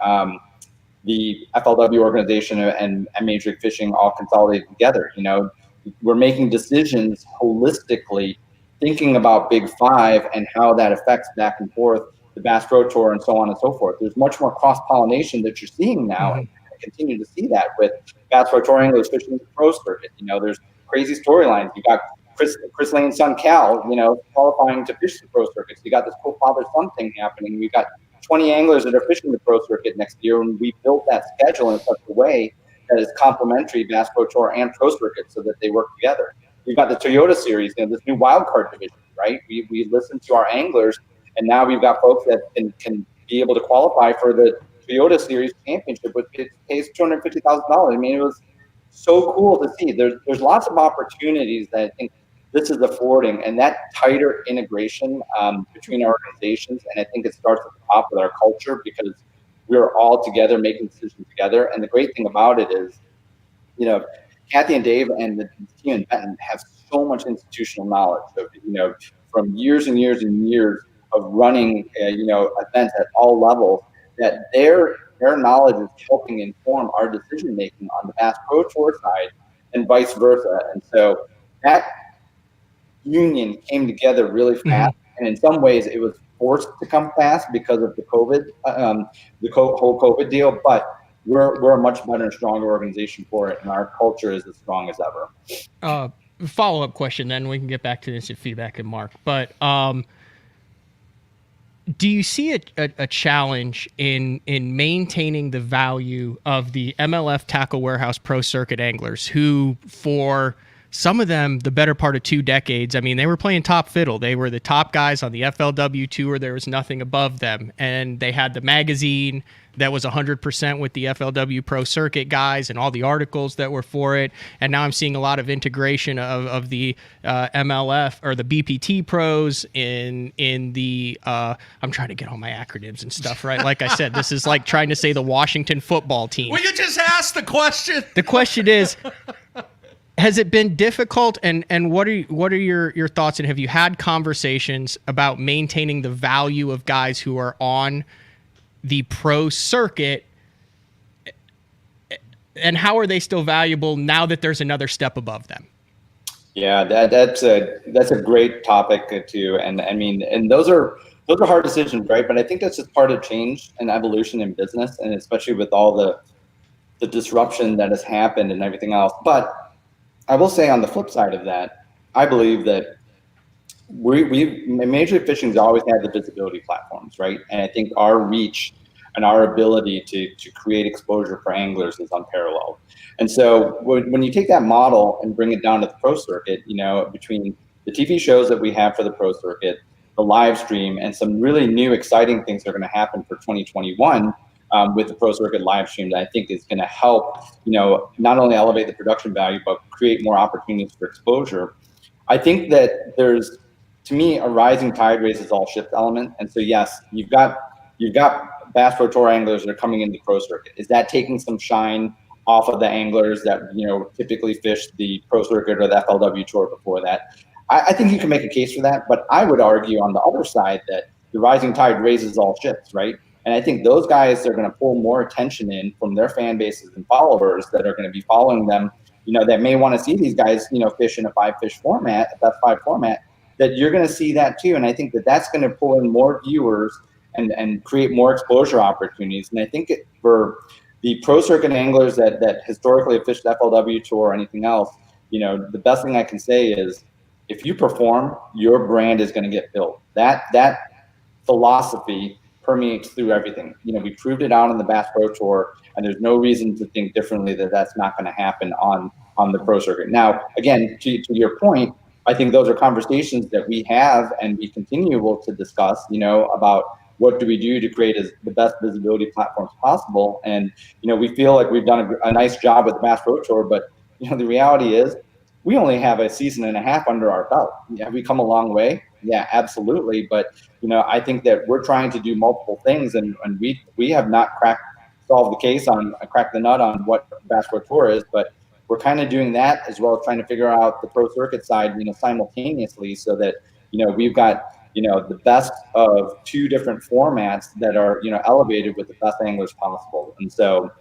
K: the FLW organization and Major League Fishing all consolidated together. We're making decisions holistically, thinking about Big Five and how that affects back and forth the Bass Pro Tour and so on and so forth. There's much more cross-pollination that you're seeing now, and I continue to see that with Bass Pro Tour anglers fishing the pro circuit. There's crazy storylines. You got Chris Lane's son Cal, qualifying to fish the pro circuit. So you got this cool father-son thing happening. We've got 20 anglers that are fishing the pro circuit next year, and we built that schedule in such a way that is complementary, Bass Pro Tour and Pro Circuit, so that they work together. We've got the Toyota Series, this new wild card division, right? We listen to our anglers, and now we've got folks that can be able to qualify for the Toyota Series Championship, which pays $250,000. I mean, it was so cool to see. There's lots of opportunities that I think this is affording, and that tighter integration between our organizations, and I think it starts at the top with our culture, because we were all together making decisions together. And the great thing about it is, you know, Kathy and Dave and the team in Benton have so much institutional knowledge of, you know, from years and years and years of running, you know, events at all levels, that their knowledge is helping inform our decision making on the Bass Pro Tour side and vice versa. And so that union came together really fast, and in some ways it was forced to come fast because of the COVID, whole COVID deal. But we're a much better and stronger organization for it, and our culture is as strong as ever.
C: Follow-up question, then we can get back to instant feedback and Mark. But do you see a challenge in maintaining the value of the MLF Tackle Warehouse Pro Circuit anglers who, for some of them, the better part of 2 decades, I mean, they were playing top fiddle. They were the top guys on the FLW Tour. There was nothing above them. And they had the magazine that was 100% with the FLW Pro Circuit guys and all the articles that were for it. And now I'm seeing a lot of integration of the MLF or the BPT pros in the, I'm trying to get all my acronyms and stuff, right? Like I said, this is like trying to say the Washington football team.
B: Will you just ask the question?
C: The question is, has it been difficult, and what are your thoughts, and have you had conversations about maintaining the value of guys who are on the pro circuit, and how are they still valuable now that there's another step above them?
K: Yeah, that's a great topic too, and I mean, and those are hard decisions, right? But I think that's just part of change and evolution in business, and especially with all the disruption that has happened and everything else. But I will say on the flip side of that, I believe that Major League Fishing's always had the visibility platforms, right? And I think our reach and our ability to create exposure for anglers is unparalleled. And so when you take that model and bring it down to the pro circuit, you know, between the TV shows that we have for the pro circuit, the live stream, and some really new exciting things that are going to happen for 2021, with the pro circuit live stream, that I think is going to help, you know, not only elevate the production value, but create more opportunities for exposure. I think that there's, to me, a rising tide raises all ships element. And so, yes, you've got Bass Pro Tour anglers that are coming into the pro circuit. Is that taking some shine off of the anglers that, you know, typically fished the pro circuit or the FLW Tour before that? I think you can make a case for that, but I would argue on the other side that the rising tide raises all ships, right? And I think those guys are going to pull more attention in from their fan bases and followers that are going to be following them, you know, that may want to see these guys, you know, fish in a 5-fish format, a best 5 format, that you're going to see that too. And I think that that's going to pull in more viewers and create more exposure opportunities. And I think for the pro circuit anglers that historically have fished FLW Tour or anything else, you know, the best thing I can say is if you perform, your brand is going to get built. That philosophy permeates through everything. You know, we proved it out on the Bass Pro Tour, and there's no reason to think differently that that's not going to happen on the pro circuit. Now, again, to your point, I think those are conversations that we have and we continue to discuss, you know, about what do we do to create the best visibility platforms possible. And, you know, we feel like we've done a nice job with the Bass Pro Tour, but, you know, the reality is we only have a season and a half under our belt. Have we come a long way? Yeah, absolutely. But, you know, I think that we're trying to do multiple things, and we have not solved the case on cracked the nut on what Bass Pro Tour is, but we're kind of doing that as well as trying to figure out the pro circuit side, you know, simultaneously, so that, you know, we've got, you know, the best of 2 different formats that are, you know, elevated with the best anglers possible. And so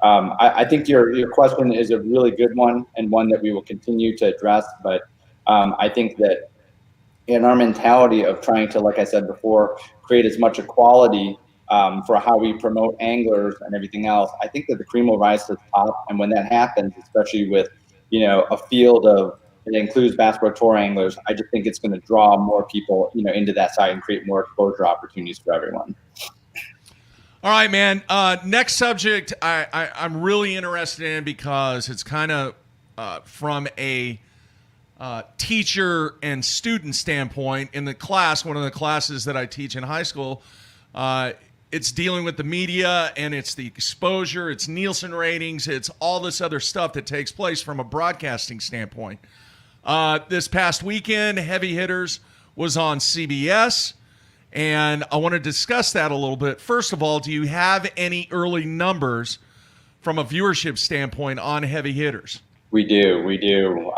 K: I think your question is a really good one, and one that we will continue to address. But I think that in our mentality of trying to, like I said before, create as much equality for how we promote anglers and everything else, I think that the cream will rise to the top. And when that happens, especially with, you know, a field of, it includes Bass Pro Tour anglers, I just think it's going to draw more people, you know, into that side and create more exposure opportunities for everyone.
B: All right, man. Next subject I'm really interested in, because it's kind of from a teacher and student standpoint. In the class, one of the classes that I teach in high school, it's dealing with the media, and it's the exposure, it's Nielsen ratings, it's all this other stuff that takes place from a broadcasting standpoint. This past weekend, Heavy Hitters was on CBS, And I want to discuss that a little bit. First of all, do you have any early numbers from a viewership standpoint on heavy hitters?
K: We do.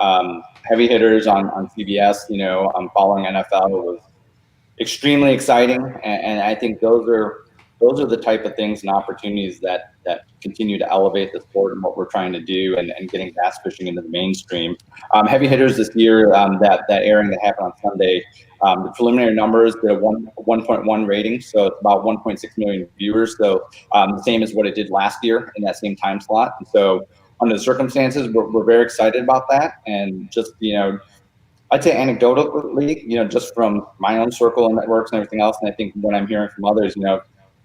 K: Heavy hitters on CBS, following NFL was extremely exciting, and I think those are the type of things and opportunities that continue to elevate the sport and what we're trying to do, and getting bass fishing into the mainstream. Heavy hitters this year, that airing that happened on Sunday, the preliminary numbers did a 1.1 rating, so it's about 1.6 million viewers, so the same as what it did last year in that same time slot. And so under the circumstances, we're very excited about that, and just I'd say anecdotally, just from my own circle and networks and everything else, and I think what I'm hearing from others,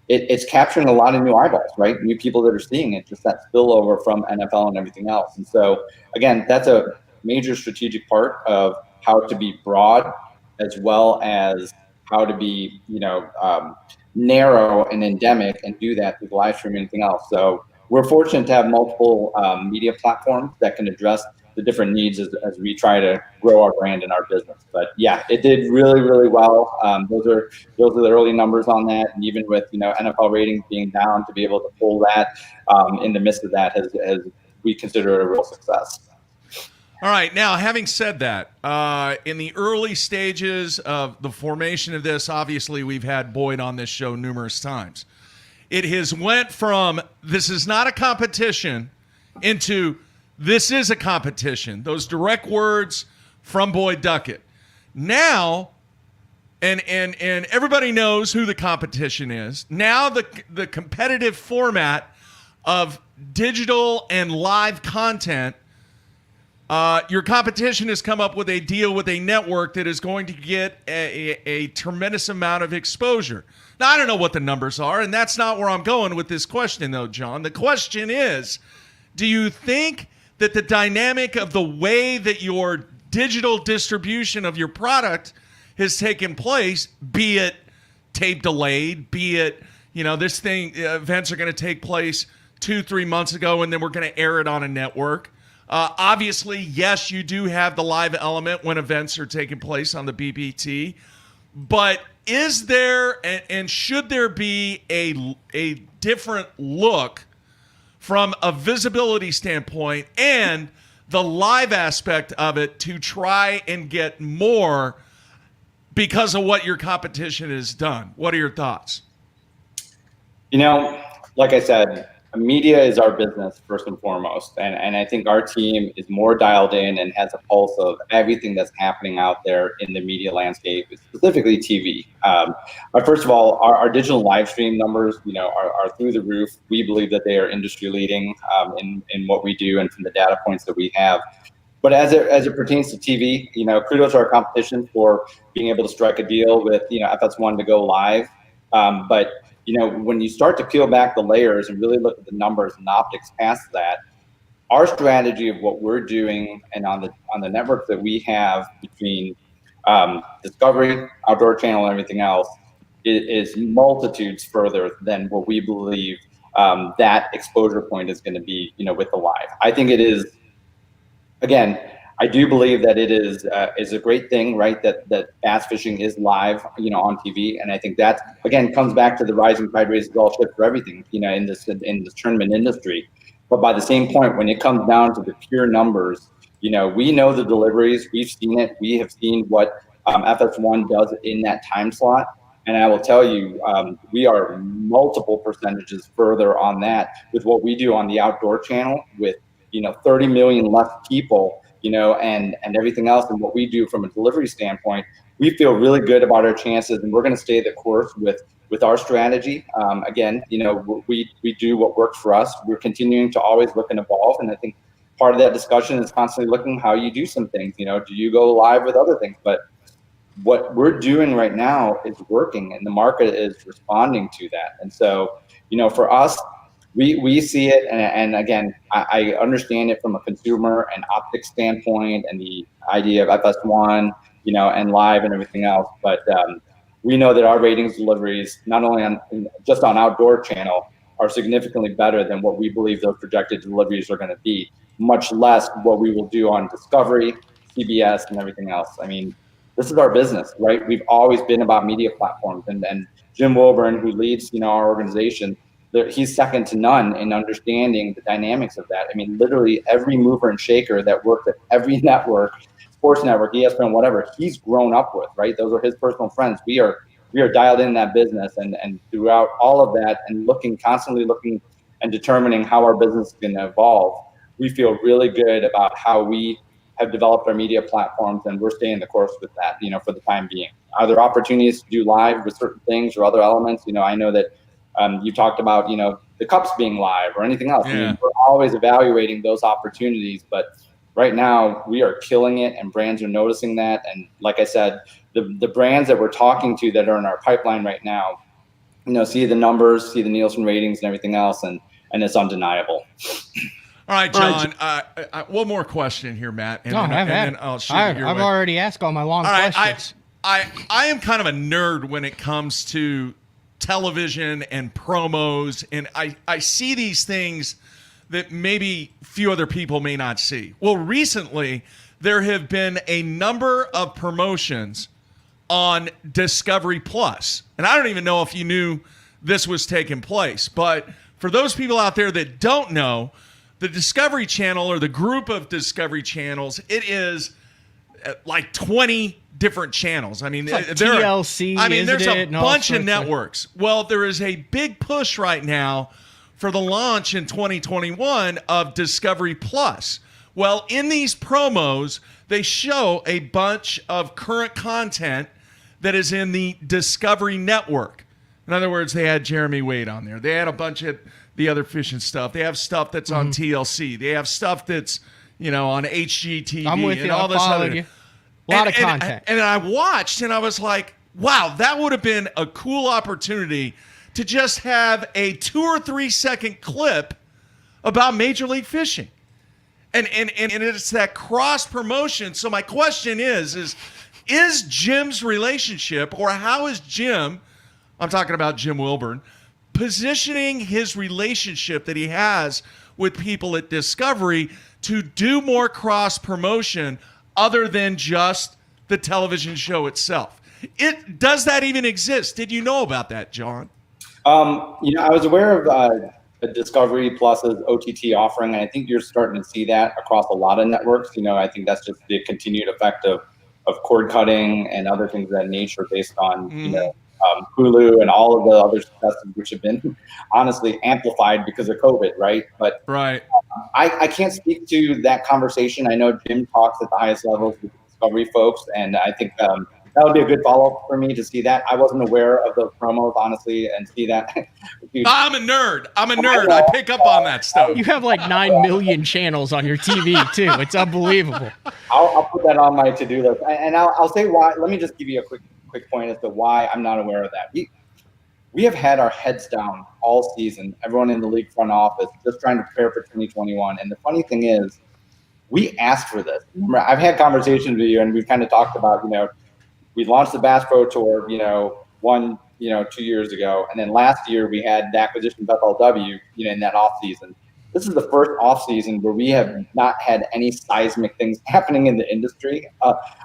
K: it's capturing a lot of new eyeballs, right? New people that are seeing it, just that spillover from NFL and everything else. And so, again, that's a major strategic part of how to be broad, as well as how to be, narrow and endemic, and do that through live streaming and anything else. So we're fortunate to have multiple media platforms that can address the different needs as we try to grow our brand and our business. But yeah, it did really, really well. Those are the early numbers on that. And even with, NFL ratings being down, to be able to pull that in the midst of that has we consider it a real success.
B: All right. Now, having said that, in the early stages of the formation of this, obviously we've had Boyd on this show numerous times. It has went from this is not a competition into this is a competition. Those direct words from Boyd Duckett. Now, and everybody knows who the competition is. Now the competitive format of digital and live content, your competition has come up with a deal with a network that is going to get a tremendous amount of exposure. Now, I don't know what the numbers are, and that's not where I'm going with this question, though, John. The question is, do you think that the dynamic of the way that your digital distribution of your product has taken place, be it tape delayed, be it, this thing, events are going to take place 2-3 months ago, and then we're going to air it on a network. Obviously, yes, you do have the live element when events are taking place on the BBT, but is there and should there be a different look from a visibility standpoint and the live aspect of it to try and get more because of what your competition has done? What are your thoughts?
K: Like I said, media is our business first and foremost. And I think our team is more dialed in and has a pulse of everything that's happening out there in the media landscape, specifically TV. But first of all, our digital live stream numbers, are through the roof. We believe that they are industry leading in what we do and from the data points that we have. But as it pertains to TV, kudos to our competition for being able to strike a deal with, FS1 to go live. But when you start to peel back the layers and really look at the numbers and optics past that, our strategy of what we're doing and on the network that we have between Discovery, Outdoor Channel, and everything else is multitudes further than what we believe that exposure point is going to be, with the live. I think it is, again, I do believe that it is a great thing, right? That bass fishing is live, on TV, and I think that again comes back to the rising tide raises all ships for everything, in this tournament industry. But by the same point, when it comes down to the pure numbers, we know the deliveries, we've seen it, we have seen what FS1 does in that time slot, and I will tell you, we are multiple percentages further on that with what we do on the Outdoor Channel with 30 million less people. And everything else, and what we do from a delivery standpoint, we feel really good about our chances, and we're going to stay the course with our strategy. Again, we do what works for us. We're continuing to always look and evolve, and I think part of that discussion is constantly looking how you do some things. Do you go live with other things? But what we're doing right now is working, and the market is responding to that. And so, for us, we see it, and again, I understand it from a consumer and optics standpoint, and the idea of FS1, and live and everything else. But we know that our ratings deliveries, not only just on Outdoor Channel, are significantly better than what we believe those projected deliveries are going to be. Much less what we will do on Discovery, CBS, and everything else. I mean, this is our business, right? We've always been about media platforms, and Jim Wilburn, who leads, our organization, he's second to none in understanding the dynamics of that. I mean, literally every mover and shaker that works at every network, sports network, ESPN, whatever, he's grown up with, right? Those are his personal friends. We are dialed in that business, and throughout all of that, and constantly looking and determining how our business is going to evolve, we feel really good about how we have developed our media platforms, and we're staying the course with that, for the time being. Are there opportunities to do live with certain things or other elements? I know that you talked about, the cups being live or anything else.
B: Yeah.
K: I mean, we're always evaluating those opportunities, but right now we are killing it, and brands are noticing that. And like I said, the brands that we're talking to that are in our pipeline right now, see the numbers, see the Nielsen ratings and everything else, and it's undeniable.
B: All right, John. One more question here, Matt. And then I'll shoot it your
C: I've
B: way.
C: already asked all my long questions.
B: I am kind of a nerd when it comes to television and promos, and I see these things that maybe few other people may not see. Well, recently there have been a number of promotions on Discovery Plus, and I don't even know if you knew this was taking place, but for those people out there that don't know, the Discovery Channel, or the group of Discovery Channels, it is like 20 different channels. I mean,
C: like TLC.
B: There's a bunch of networks. Well, there is a big push right now for the launch in 2021 of Discovery Plus. Well, in these promos, they show a bunch of current content that is in the Discovery Network. In other words, they had Jeremy Wade on there. They had a bunch of the other fishing stuff. They have stuff that's on TLC. They have stuff that's, on HGTV.
C: I'm with you. All this other. A lot of content.
B: And I watched, and I was like, wow, that would have been a cool opportunity to just have a 2 or 3 second clip about Major League Fishing. And it's that cross promotion. So my question is Jim's relationship, or how is Jim, I'm talking about Jim Wilburn, positioning his relationship that he has with people at Discovery to do more cross promotion other than just the television show itself? Does that even exist? Did you know about that, John?
K: I was aware of Discovery Plus's OTT offering, and I think you're starting to see that across a lot of networks. I think that's just the continued effect of cord cutting and other things of that nature based on, Hulu and all of the other successes, which have been honestly amplified because of COVID, right? But
B: right.
K: I can't speak to that conversation. I know Jim talks at the highest levels with Discovery folks, and I think that would be a good follow-up for me to see that. I wasn't aware of those promos, honestly, and see that.
B: I'm a nerd. I pick up on that stuff.
C: You have like 9 million channels on your TV, too. It's unbelievable.
K: I'll put that on my to-do list. And I'll say why. Let me just give you a quick point as to why I'm not aware of that. We have had our heads down all season, everyone in the league front office, just trying to prepare for 2021. And the funny thing is, we asked for this. Remember, I've had conversations with you, and we've kind of talked about, we launched the Bass Pro Tour, 2 years ago. And then last year we had the acquisition of FLW, in that off season. This is the first off season where we have not had any seismic things happening in the industry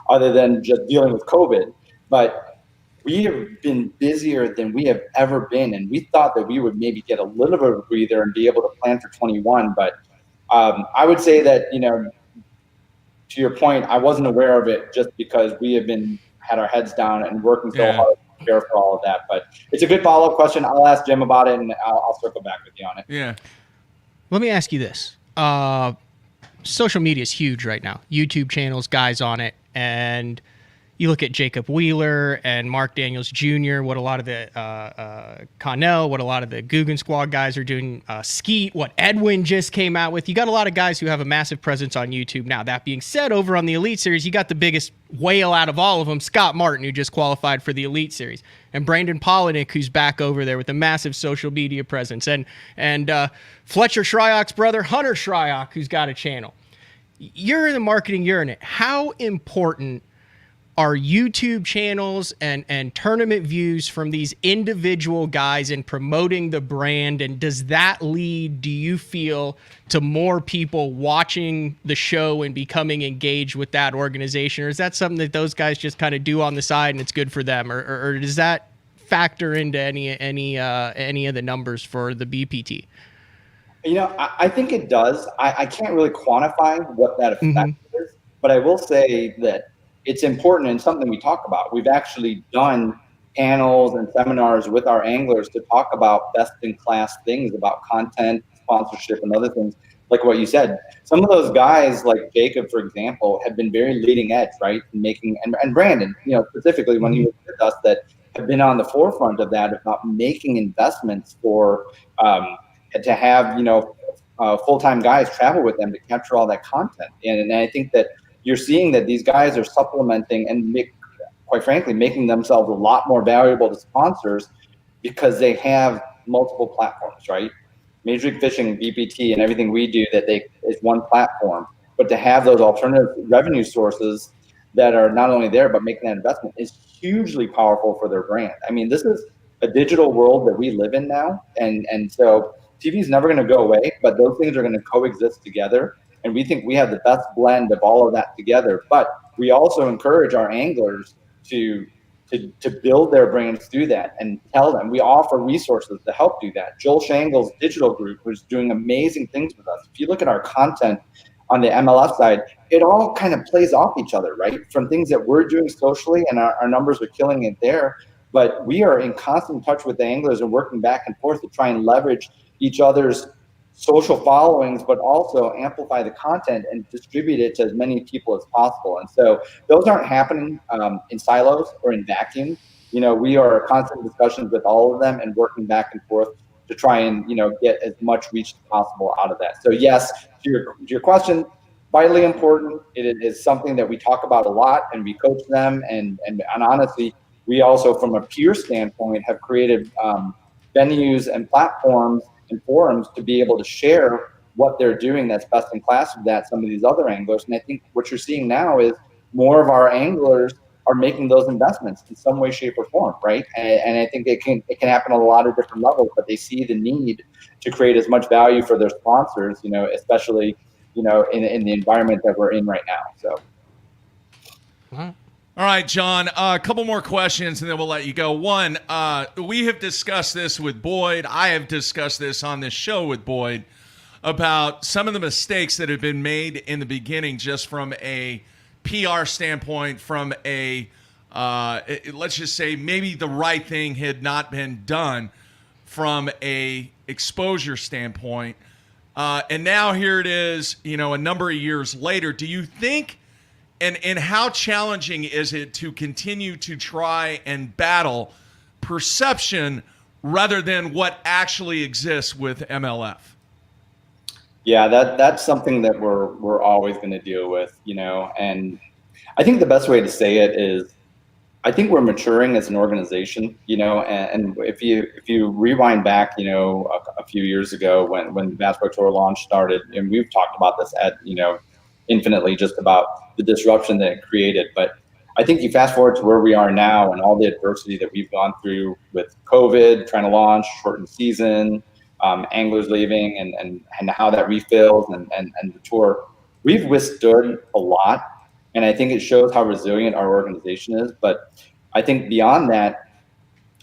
K: other than just dealing with COVID. But we have been busier than we have ever been. And we thought that we would maybe get a little bit of a breather and be able to plan for 21. But I would say that, to your point, I wasn't aware of it just because we have had our heads down and working so hard to prepare for all of that. But it's a good follow-up question. I'll ask Jim about it, and I'll circle back with you on it.
B: Yeah.
C: Let me ask you this. Social media is huge right now. YouTube channels, guys on it, and you look at Jacob Wheeler and Mark Daniels Jr., what a lot of the Connell, what a lot of the Guggen Squad guys are doing, Skeet, what Edwin just came out with. You got a lot of guys who have a massive presence on YouTube now. That being said, over on the Elite Series, you got the biggest whale out of all of them, Scott Martin, who just qualified for the Elite Series, and Brandon Polinick, who's back over there with a massive social media presence, and Fletcher Shryock's brother, Hunter Shryock, who's got a channel. You're in the marketing, you're in it. How important are YouTube channels and tournament views from these individual guys in promoting the brand, and does that lead, do you feel, to more people watching the show and becoming engaged with that organization, or is that something that those guys just kind of do on the side and it's good for them, or does that factor into any of the numbers for the BPT?
K: You know, I think it does. I can't really quantify what that effect is, but I will say that it's important and something we talk about. We've actually done panels and seminars with our anglers to talk about best in class things about content, sponsorship, and other things. Like what you said, some of those guys, like Jacob, for example, have been very leading edge, right? Making, and Brandon, you know, specifically when he was with us, that have been on the forefront of that, about making investments for, to have, you know, full-time guys travel with them to capture all that content. And I think that you're seeing that these guys are supplementing and quite frankly, making themselves a lot more valuable to sponsors because they have multiple platforms, right? Major League Fishing, BPT, and everything we do is one platform. But to have those alternative revenue sources that are not only there, but making that investment is hugely powerful for their brand. I mean, this is a digital world that we live in now. And so TV is never going to go away, but those things are going to coexist together. And we think we have the best blend of all of that together. But we also encourage our anglers to build their brands through that and tell them. We offer resources to help do that. Joel Shangle's digital group was doing amazing things with us. If you look at our content on the MLF side, it all kind of plays off each other, right? From things that we're doing socially, and our numbers are killing it there. But we are in constant touch with the anglers and working back and forth to try and leverage each other's social followings, but also amplify the content and distribute it to as many people as possible. And so those aren't happening in silos or in vacuums. You know, we are in constant discussions with all of them and working back and forth to try and, you know, get as much reach as possible out of that. So yes, to your question, vitally important. It is something that we talk about a lot, and we coach them. And honestly, we also, from a peer standpoint, have created venues and platforms and forums to be able to share what they're doing that's best in class with that some of these other anglers. And I think what you're seeing now is more of our anglers are making those investments in some way, shape, or form, right? And I think it can happen on a lot of different levels, but they see the need to create as much value for their sponsors, you know, especially, you know, in the environment that we're in right now. So.
B: All right, John, a couple more questions and then we'll let you go. One, we have discussed this with Boyd. I have discussed this on this show with Boyd about some of the mistakes that have been made in the beginning, just from a PR standpoint, from a, let's just say maybe the right thing had not been done from a exposure standpoint. And now here it is, you know, a number of years later. Do you think, and how challenging is it to continue to try and battle perception rather than what actually exists with MLF?
K: Yeah, that's something that we're always going to deal with, you know. And I think the best way to say it is, I think we're maturing as an organization, you know. And if you rewind back, you know, a few years ago when the Bass Pro Tour launch started, and we've talked about this infinitely, just about the disruption that it created. But I think you fast forward to where we are now and all the adversity that we've gone through with COVID, trying to launch, shortened season, anglers leaving, and how that refills and the tour. We've withstood a lot, and I think it shows how resilient our organization is. But I think beyond that,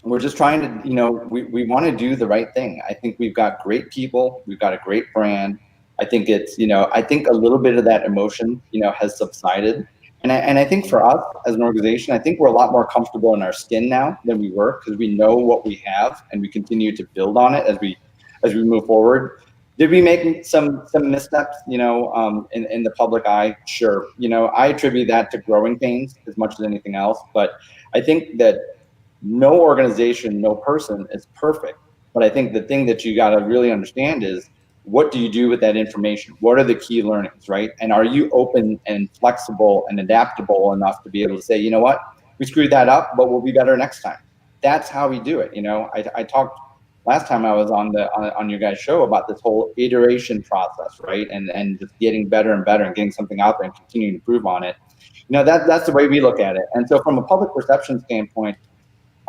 K: we're just trying to, you know, we want to do the right thing. I think we've got great people. We've got a great brand. I think it's, you know, I think a little bit of that emotion, you know, has subsided. And I think for us as an organization, I think we're a lot more comfortable in our skin now than we were, because we know what we have and we continue to build on it as we move forward. Did we make some missteps, you know, in the public eye? Sure. You know, I attribute that to growing pains as much as anything else. But I think that no organization, no person is perfect. But I think the thing that you got to really understand is, what do you do with that information? What are the key learnings, right? And are you open and flexible and adaptable enough to be able to say, you know what, we screwed that up, but we'll be better next time. That's how we do it. You know, I talked last time I was on your guys' show about this whole iteration process, right? And just getting better and better and getting something out there and continuing to improve on it. that's the way we look at it. And so from a public perception standpoint,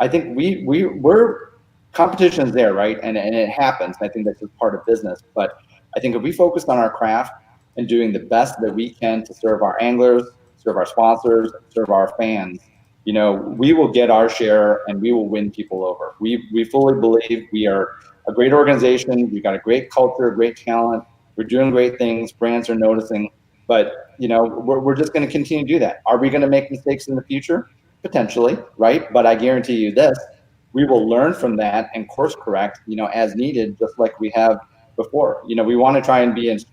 K: I think we're competition is there, right? And it happens. I think that's just part of business. But I think if we focus on our craft and doing the best that we can to serve our anglers, serve our sponsors, serve our fans, we will get our share and we will win people over. We fully believe we are a great organization. We've got a great culture, great talent. We're doing great things. Brands are noticing. But, we're just going to continue to do that. Are we going to make mistakes in the future? Potentially, right? But I guarantee you this, we will learn from that and course correct, as needed, just like we have before. We want to try and be as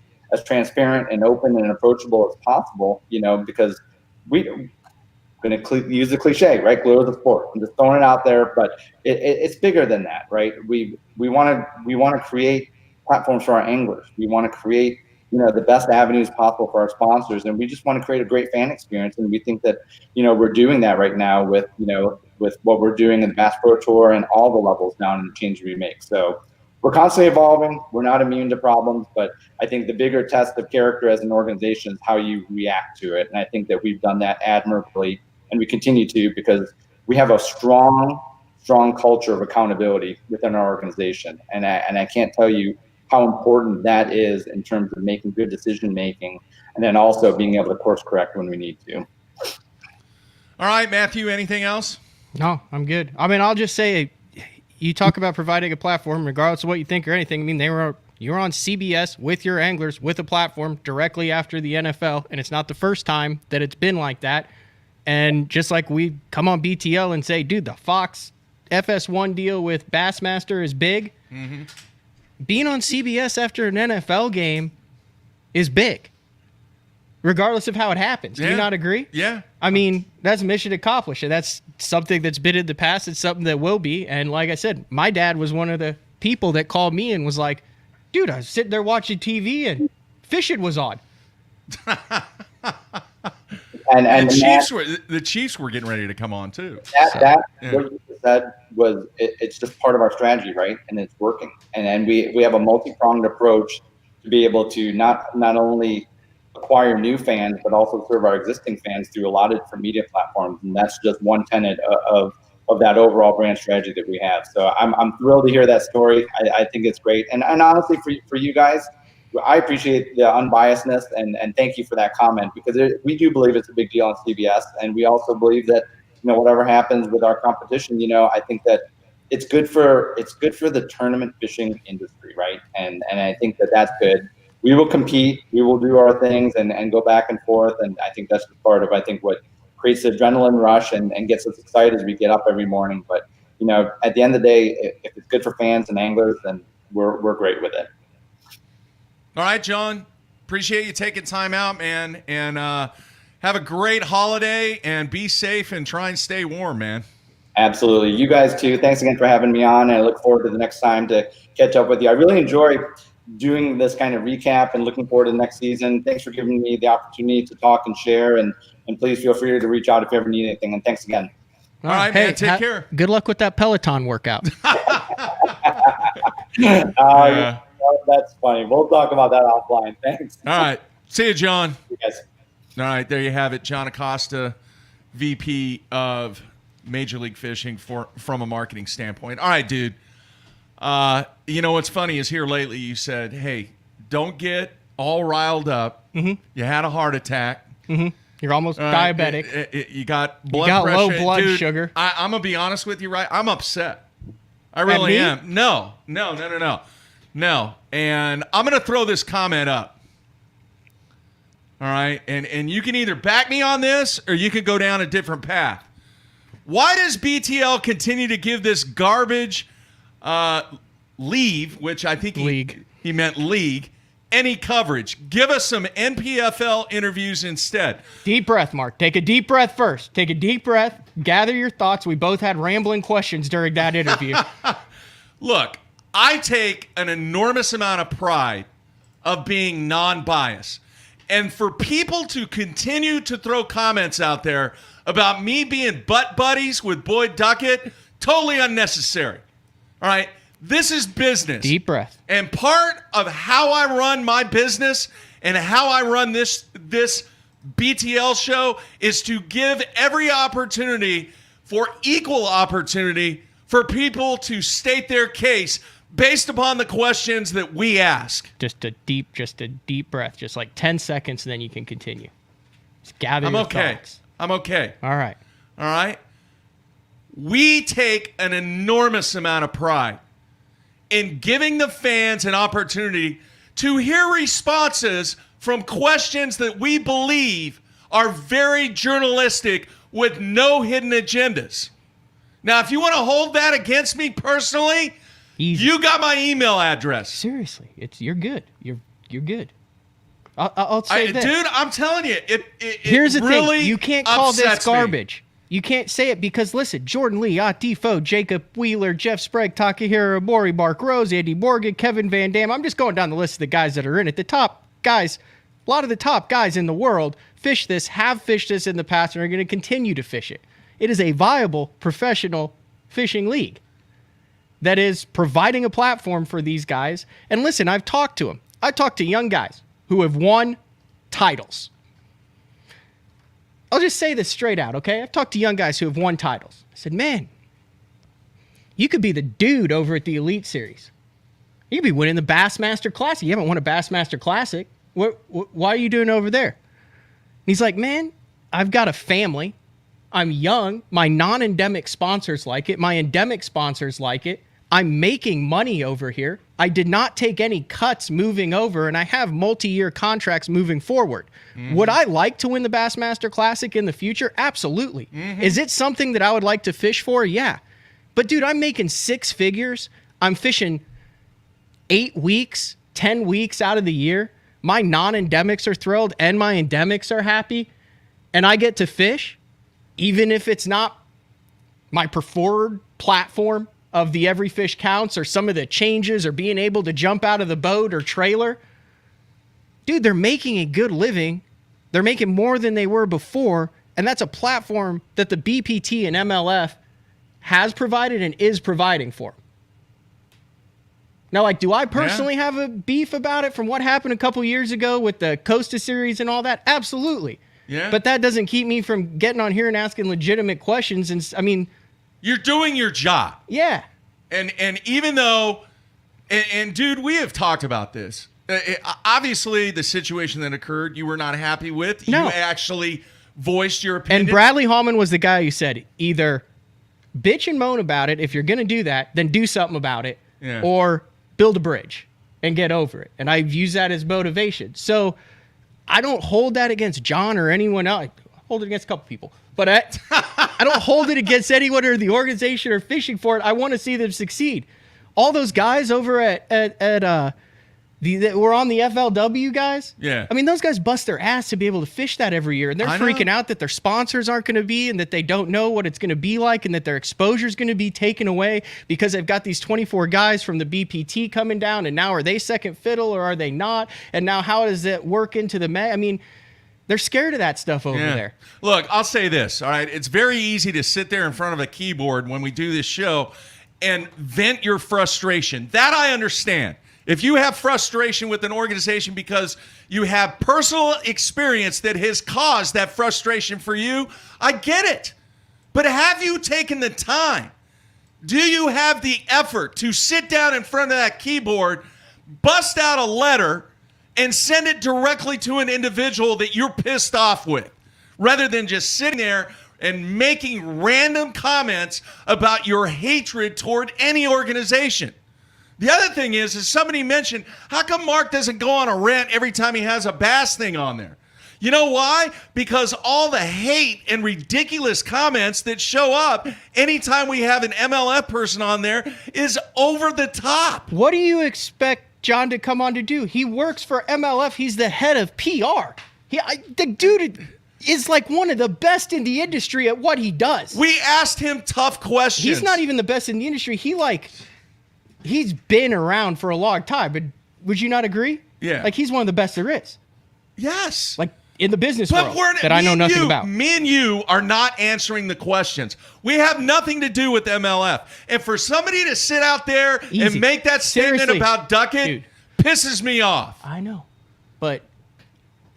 K: transparent and open and approachable as possible, because we're going to use the cliche, right? Glue is a sport. I'm just throwing it out there, but it's bigger than that, right? We want to create platforms for our anglers. We want to create the best avenues possible for our sponsors, and we just want to create a great fan experience. And we think that we're doing that right now with with what we're doing in the Bass Pro Tour and all the levels down in the change we make. So we're constantly evolving. We're not immune to problems, but I think the bigger test of character as an organization is how you react to it. And I think that we've done that admirably, and we continue to, because we have a strong culture of accountability within our organization. And I can't tell you how important that is in terms of making good decision making, and then also being able to course correct when we need to.
B: All right, Matthew, anything else?
C: No, I'm good. I mean, I'll just say, you talk about providing a platform, regardless of what you think or anything. I mean, you were on CBS with your anglers with a platform directly after the NFL, and it's not the first time that it's been like that. And just like we come on BTL and say, dude, the Fox FS1 deal with Bassmaster is big. Mm-hmm. Being on CBS after an NFL game is big, regardless of how it happens. Do you not agree?
B: Yeah.
C: I mean, that's mission accomplished, and that's something that's been in the past. It's something that will be. And like I said, my dad was one of the people that called me and was like, dude, I was sitting there watching TV and fishing was on.
K: And
B: the Chiefs were getting ready to come on too.
K: What you said was it's just part of our strategy, right? And it's working. And we have a multi-pronged approach to be able to not only acquire new fans, but also serve our existing fans through a lot of different media platforms. And that's just one tenet of that overall brand strategy that we have. So I'm thrilled to hear that story. I think it's great. And honestly, for you guys, I appreciate the unbiasedness and thank you for that comment, because we do believe it's a big deal on CBS, and we also believe that whatever happens with our competition, I think that it's good for the tournament fishing industry, right? And I think that's good. We will compete, we will do our things and go back and forth, and I think that's part of what creates the adrenaline rush and gets us excited as we get up every morning. But at the end of the day, if it's good for fans and anglers, then we're great with it.
B: All right, John, appreciate you taking time out, man, and have a great holiday and be safe and try and stay warm, man.
K: Absolutely. You guys too. Thanks again for having me on, and I look forward to the next time to catch up with you. I really enjoy doing this kind of recap and looking forward to the next season. Thanks for giving me the opportunity to talk and share, and please feel free to reach out if you ever need anything, and thanks again.
B: All right, man, take care.
C: Good luck with that Peloton workout.
K: That's funny. We'll talk about that offline. Thanks.
B: All right. See you, John.
K: See you guys.
B: All right, there you have it. John Acosta, VP of Major League Fishing from a marketing standpoint. All right, dude. What's funny is here lately you said, hey, don't get all riled up. Mm-hmm. You had a heart attack.
C: Mm-hmm. You're almost diabetic.
B: You got blood pressure.
C: Low blood
B: dude,
C: sugar.
B: I'm going to be honest with you, right? I'm upset. I really am. No. And I'm going to throw this comment up. All right? And you can either back me on this or you can go down a different path. Why does BTL continue to give this garbage leave, which I think he meant league, any coverage? Give us some NPFL interviews instead.
C: Deep breath, Mark. Take a deep breath first. Take a deep breath. Gather your thoughts. We both had rambling questions during that interview.
B: Look, I take an enormous amount of pride of being non-biased. And for people to continue to throw comments out there about me being butt buddies with Boyd Duckett, totally unnecessary. All right? This is business.
C: Deep breath.
B: And part of how I run my business and how I run this BTL show is to give every opportunity for equal opportunity for people to state their case based upon the questions that we ask.
C: Just a deep breath, just like 10 seconds, and then you can continue. Just gather
B: I'm
C: your
B: okay.
C: thoughts.
B: I'm okay.
C: All right.
B: All right? We take an enormous amount of pride in giving the fans an opportunity to hear responses from questions that we believe are very journalistic with no hidden agendas. Now, if you want to hold that against me personally,
C: Easy.
B: you got my email address.
C: Seriously, you're good. You're good. I'll say this.
B: Dude, I'm telling you, it
C: Here's the
B: really
C: thing. You can't call this
B: upsets me.
C: garbage. You can't say it because, listen, Jordan Lee, Defoe, Jacob Wheeler, Jeff Sprague, Takahiro Mori, Mark Rose, Andy Morgan, Kevin Van Dam. I'm just going down the list of the guys that are in it. The top guys, a lot of the top guys in the world fish this, have fished this in the past, and are going to continue to fish it. It is a viable professional fishing league that is providing a platform for these guys. And listen, I've talked to them. I talked to young guys who have won titles. I'll just say this straight out, okay? I've talked to young guys who have won titles. I said, man, you could be the dude over at the Elite Series. You could be winning the Bassmaster Classic. You haven't won a Bassmaster Classic. Why are you doing over there? And he's like, man, I've got a family. I'm young. My non-endemic sponsors like it. My endemic sponsors like it. I'm making money over here. I did not take any cuts moving over, and I have multi-year contracts moving forward. Mm-hmm. Would I like to win the Bassmaster Classic in the future? Absolutely. Mm-hmm. Is it something that I would like to fish for? Yeah. But, dude, I'm making 6 figures. I'm fishing 8 weeks, 10 weeks out of the year. My non-endemics are thrilled, and my endemics are happy, and I get to fish, even if it's not my preferred platform of the Every Fish Counts or some of the changes or being able to jump out of the boat or trailer. Dude, they're making a good living. They're making more than they were before, and that's a platform that the BPT and MLF has provided and is providing for. Now, like, do I personally have a beef about it from what happened a couple years ago with the Acosta series and all that? Absolutely.
B: Yeah.
C: But that doesn't keep me from getting on here and asking legitimate questions. And I mean,
B: you're doing your job.
C: Yeah.
B: And even though, and dude, we have talked about this. Obviously, the situation that occurred, you were not happy with.
C: No.
B: You actually voiced your opinion.
C: And Bradley Hallman was the guy who said either bitch and moan about it. If you're going to do that, then do something about it.
B: Yeah.
C: Or build a bridge and get over it. And I've used that as motivation. So I don't hold that against John or anyone else. I hold it against a couple people. But I don't hold it against anyone or the organization or fishing for it. I want to see them succeed. All those guys over at that were on the FLW guys.
B: Yeah.
C: I mean, those guys bust their ass to be able to fish that every year. And they're freaking out that their sponsors aren't going to be and that they don't know what it's going to be like and that their exposure is going to be taken away because they've got these 24 guys from the BPT coming down. And now are they second fiddle or are they not? And now how does it work into the I mean, they're scared of that stuff over there.
B: Look, I'll say this, all right? It's very easy to sit there in front of a keyboard when we do this show and vent your frustration. That I understand. If you have frustration with an organization because you have personal experience that has caused that frustration for you, I get it. But have you taken the time? Do you have the effort to sit down in front of that keyboard, bust out a letter, and send it directly to an individual that you're pissed off with, rather than just sitting there and making random comments about your hatred toward any organization? The other thing is somebody mentioned, how come Mark doesn't go on a rant every time he has a bass thing on there? You know why? Because all the hate and ridiculous comments that show up anytime we have an MLF person on there is over the top.
C: What do you expect John to come on to do? He works for MLF. He's the head of PR. The dude is like one of the best in the industry at what he does.
B: We asked him tough questions.
C: He's not even the best in the industry. He's been around for a long time, but would you not agree?
B: Yeah.
C: Like, he's one of the best there is.
B: Yes.
C: Like, in the business world that I know nothing about.
B: Me and you are not answering the questions. We have nothing to do with MLF. And for somebody to sit out there and make that statement about Duckett pisses me off.
C: I know. But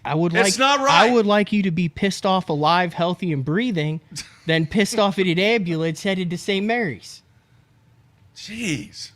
B: It's not right.
C: I would like you to be pissed off, alive, healthy, and breathing, than pissed off in an ambulance headed to St. Mary's.
B: Jeez.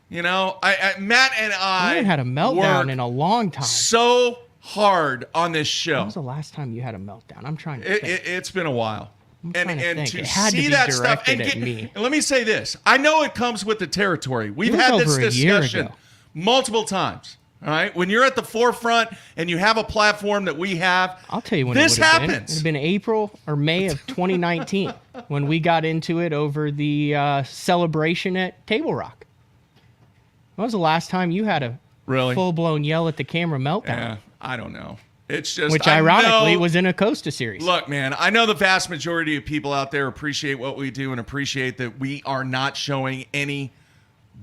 B: You know, Matt and I
C: haven't had a meltdown in a long time.
B: So hard on this show.
C: When was the last time you had a meltdown? I'm trying to think.
B: It's been a while.
C: And to see that stuff and
B: let me say this. I know it comes with the territory. We've had this discussion multiple times. All right. When you're at the forefront and you have a platform that we have,
C: I'll tell you when
B: this
C: it
B: happens.
C: It would have been April or May of 2019 when we got into it over the celebration at Table Rock. When was the last time you had a full-blown yell at the camera meltdown?
B: Yeah, I don't know. It's just,
C: which ironically was in a Acosta series.
B: Look, man, I know the vast majority of people out there appreciate what we do and appreciate that we are not showing any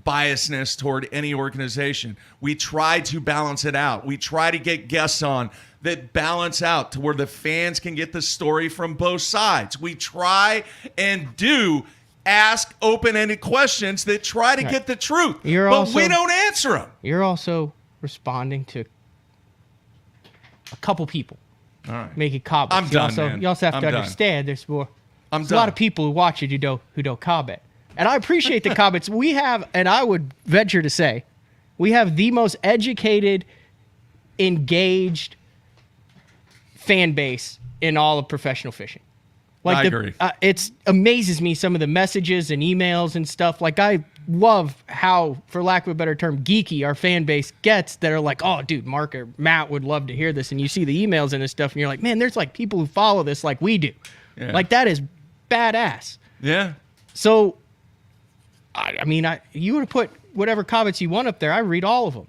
B: biasness toward any organization. We try to balance it out. We try to get guests on that balance out to where the fans can get the story from both sides. We try and do ask open-ended questions that try to get the truth. We don't answer them.
C: You're also responding to a couple people.
B: All right.
C: Making comments.
B: I'm done, man.
C: You also have to understand there's a lot of people who watch it who don't comment. And I appreciate the comments. We have, and I would venture to say, we have the most educated, engaged fan base in all of professional fishing.
B: I agree.
C: It amazes me, some of the messages and emails and stuff. Like, I love how, for lack of a better term, geeky our fan base gets, that are like, oh, dude, Mark or Matt would love to hear this. And you see the emails and this stuff, and you're like, man, there's like people who follow this like we do.
B: Yeah.
C: Like, that is badass.
B: Yeah.
C: So, I mean, you would have put whatever comments you want up there. I read all of them.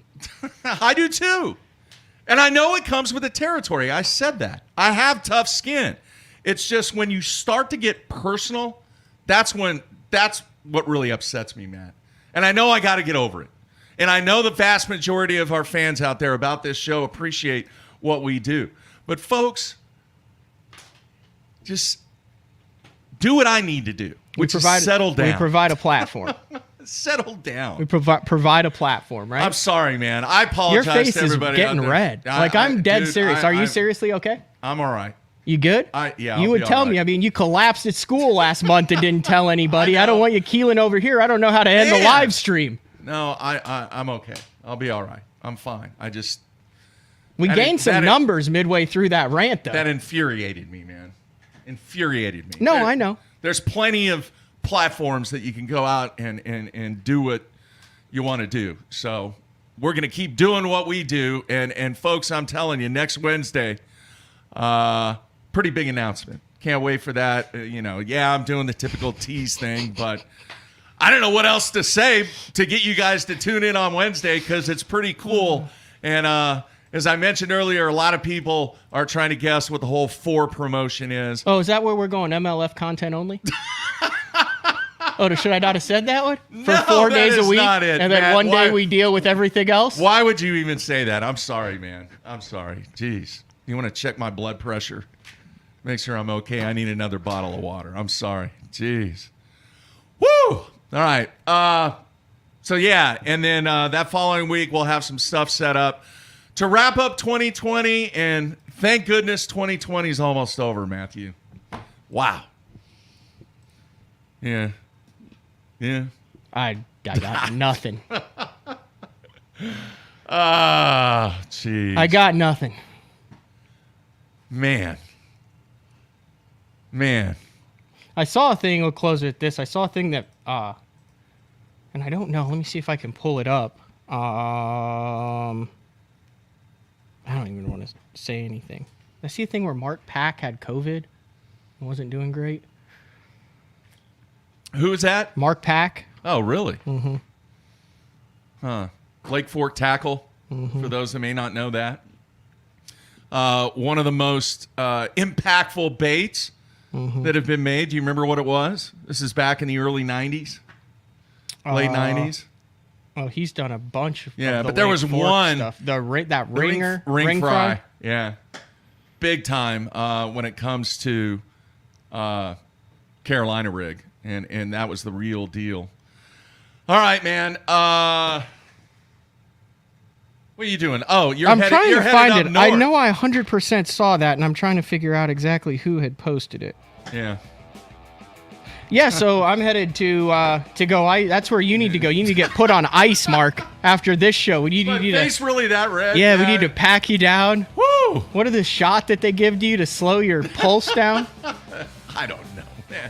B: I do too. And I know it comes with the territory. I said that. I have tough skin. It's just when you start to get personal, that's what really upsets me, Matt. And I know I got to get over it. And I know the vast majority of our fans out there about this show appreciate what we do. But folks, just do what I need to do, which is settle down.
C: We provide a platform.
B: Settle down.
C: We provide a platform, right?
B: I'm sorry, man. I apologize
C: Your face
B: to everybody
C: is getting red. I'm dead serious. Are you seriously okay?
B: I'm all right.
C: You good?
B: Yeah.
C: You would tell me. I mean, you collapsed at school last month and didn't tell anybody. I don't want you keeling over here. I don't know how to end the live stream.
B: No, I'm okay. I'll be all right. I'm fine.
C: We gained some numbers midway through that rant, though.
B: That infuriated me, man. Infuriated me.
C: No, I know.
B: There's plenty of platforms that you can go out and do what you want to do. So we're going to keep doing what we do. And folks, I'm telling you, next Wednesday, pretty big announcement. Can't wait for that. I'm doing the typical tease thing, but I don't know what else to say to get you guys to tune in on Wednesday, because it's pretty cool. And as I mentioned earlier, a lot of people are trying to guess what the whole 4 promotion is.
C: Oh, is that where we're going? MLF content only? Should I not have said that one? For 4 days a week?
B: Not it,
C: and then
B: Matt.
C: one day we deal with everything else?
B: Why would you even say that? I'm sorry, man. I'm sorry. Jeez. You want to check my blood pressure? Make sure I'm okay. I need another bottle of water. I'm sorry. Jeez. Woo! All right. So, yeah. And then that following week, we'll have some stuff set up to wrap up 2020. And thank goodness 2020 is almost over, Matthew. Wow. Yeah. Yeah.
C: I got nothing.
B: Jeez.
C: I got nothing.
B: Man.
C: I saw a thing, we'll close with this. I saw a thing that, and I don't know, let me see if I can pull it up. I don't even want to say anything. I see a thing where Mark Pack had COVID and wasn't doing great.
B: Who is that?
C: Mark Pack.
B: Oh, really?
C: Mm-hmm.
B: Huh. Lake Fork tackle, for those that may not know that. One of the most impactful baits that have been made. Do you remember what it was? This is back in the early 90s, late 90s.
C: Oh, he's done a bunch of
B: but there was one
C: stuff. That ringer,
B: ring fry. Yeah, big time when it comes to Carolina rig, and that was the real deal. All right, man. What are you doing? Oh,
C: I'm trying to find it.
B: North.
C: I know I 100% saw that, and I'm trying to figure out exactly who had posted it.
B: Yeah.
C: Yeah, so I'm headed to go. That's where you need to go. You need to get put on ice, Mark, after this show. We need
B: My
C: you
B: face really that red?
C: Yeah, we need to pack you down.
B: Woo!
C: What are the shot that they give to you to slow your pulse down?
B: I don't know, man.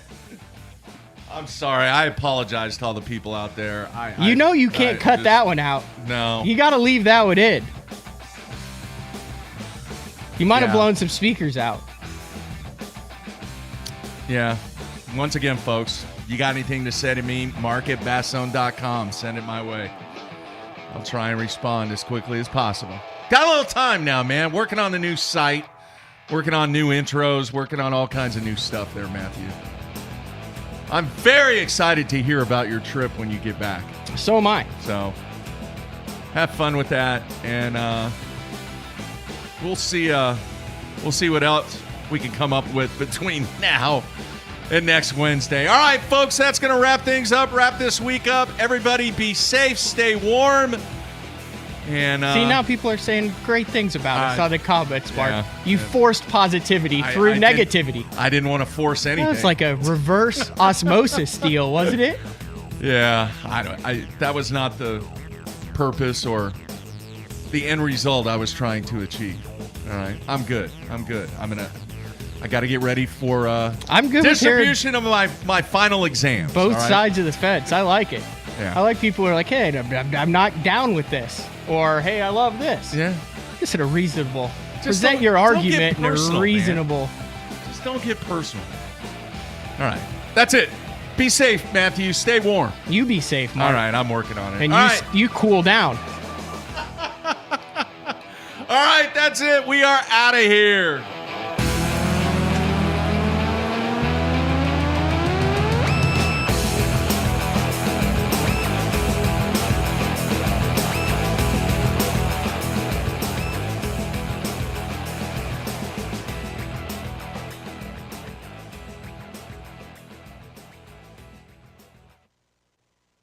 B: I'm sorry. I apologize to all the people out there.
C: You can't cut that one out.
B: No.
C: You got to leave that one in. You might have blown some speakers out.
B: Yeah. Once again, folks, you got anything to say to me, mark@basszone.com. Send it my way. I'll try and respond as quickly as possible. Got a little time now, man. Working on the new site, working on new intros, working on all kinds of new stuff there, Matthew. I'm very excited to hear about your trip when you get back.
C: So am I.
B: So have fun with that, and we'll see what else we can come up with between now and next Wednesday. All right, folks, that's going to wrap things up, wrap this week up. Everybody be safe, stay warm. And
C: see, now people are saying great things about us on the comments, Mark.
B: Yeah,
C: you forced positivity through negativity.
B: I didn't want to force anything.
C: That was like a reverse osmosis deal, wasn't it?
B: Yeah, that was not the purpose or the end result I was trying to achieve. All right, I'm good. I got to get ready for
C: I'm good
B: distribution of my final exams.
C: Both sides of the fence. I like it.
B: Yeah.
C: I like people who are like, hey, I'm not down with this. Or, hey, I love this.
B: Yeah.
C: Just in a reasonable.
B: Just
C: present your argument in a
B: personal,
C: reasonable.
B: Man. Just don't get personal. All right. That's it. Be safe, Matthew. Stay warm.
C: You be safe, Mark.
B: All right. I'm working on it.
C: And you cool down.
B: All right. That's it. We are out of here.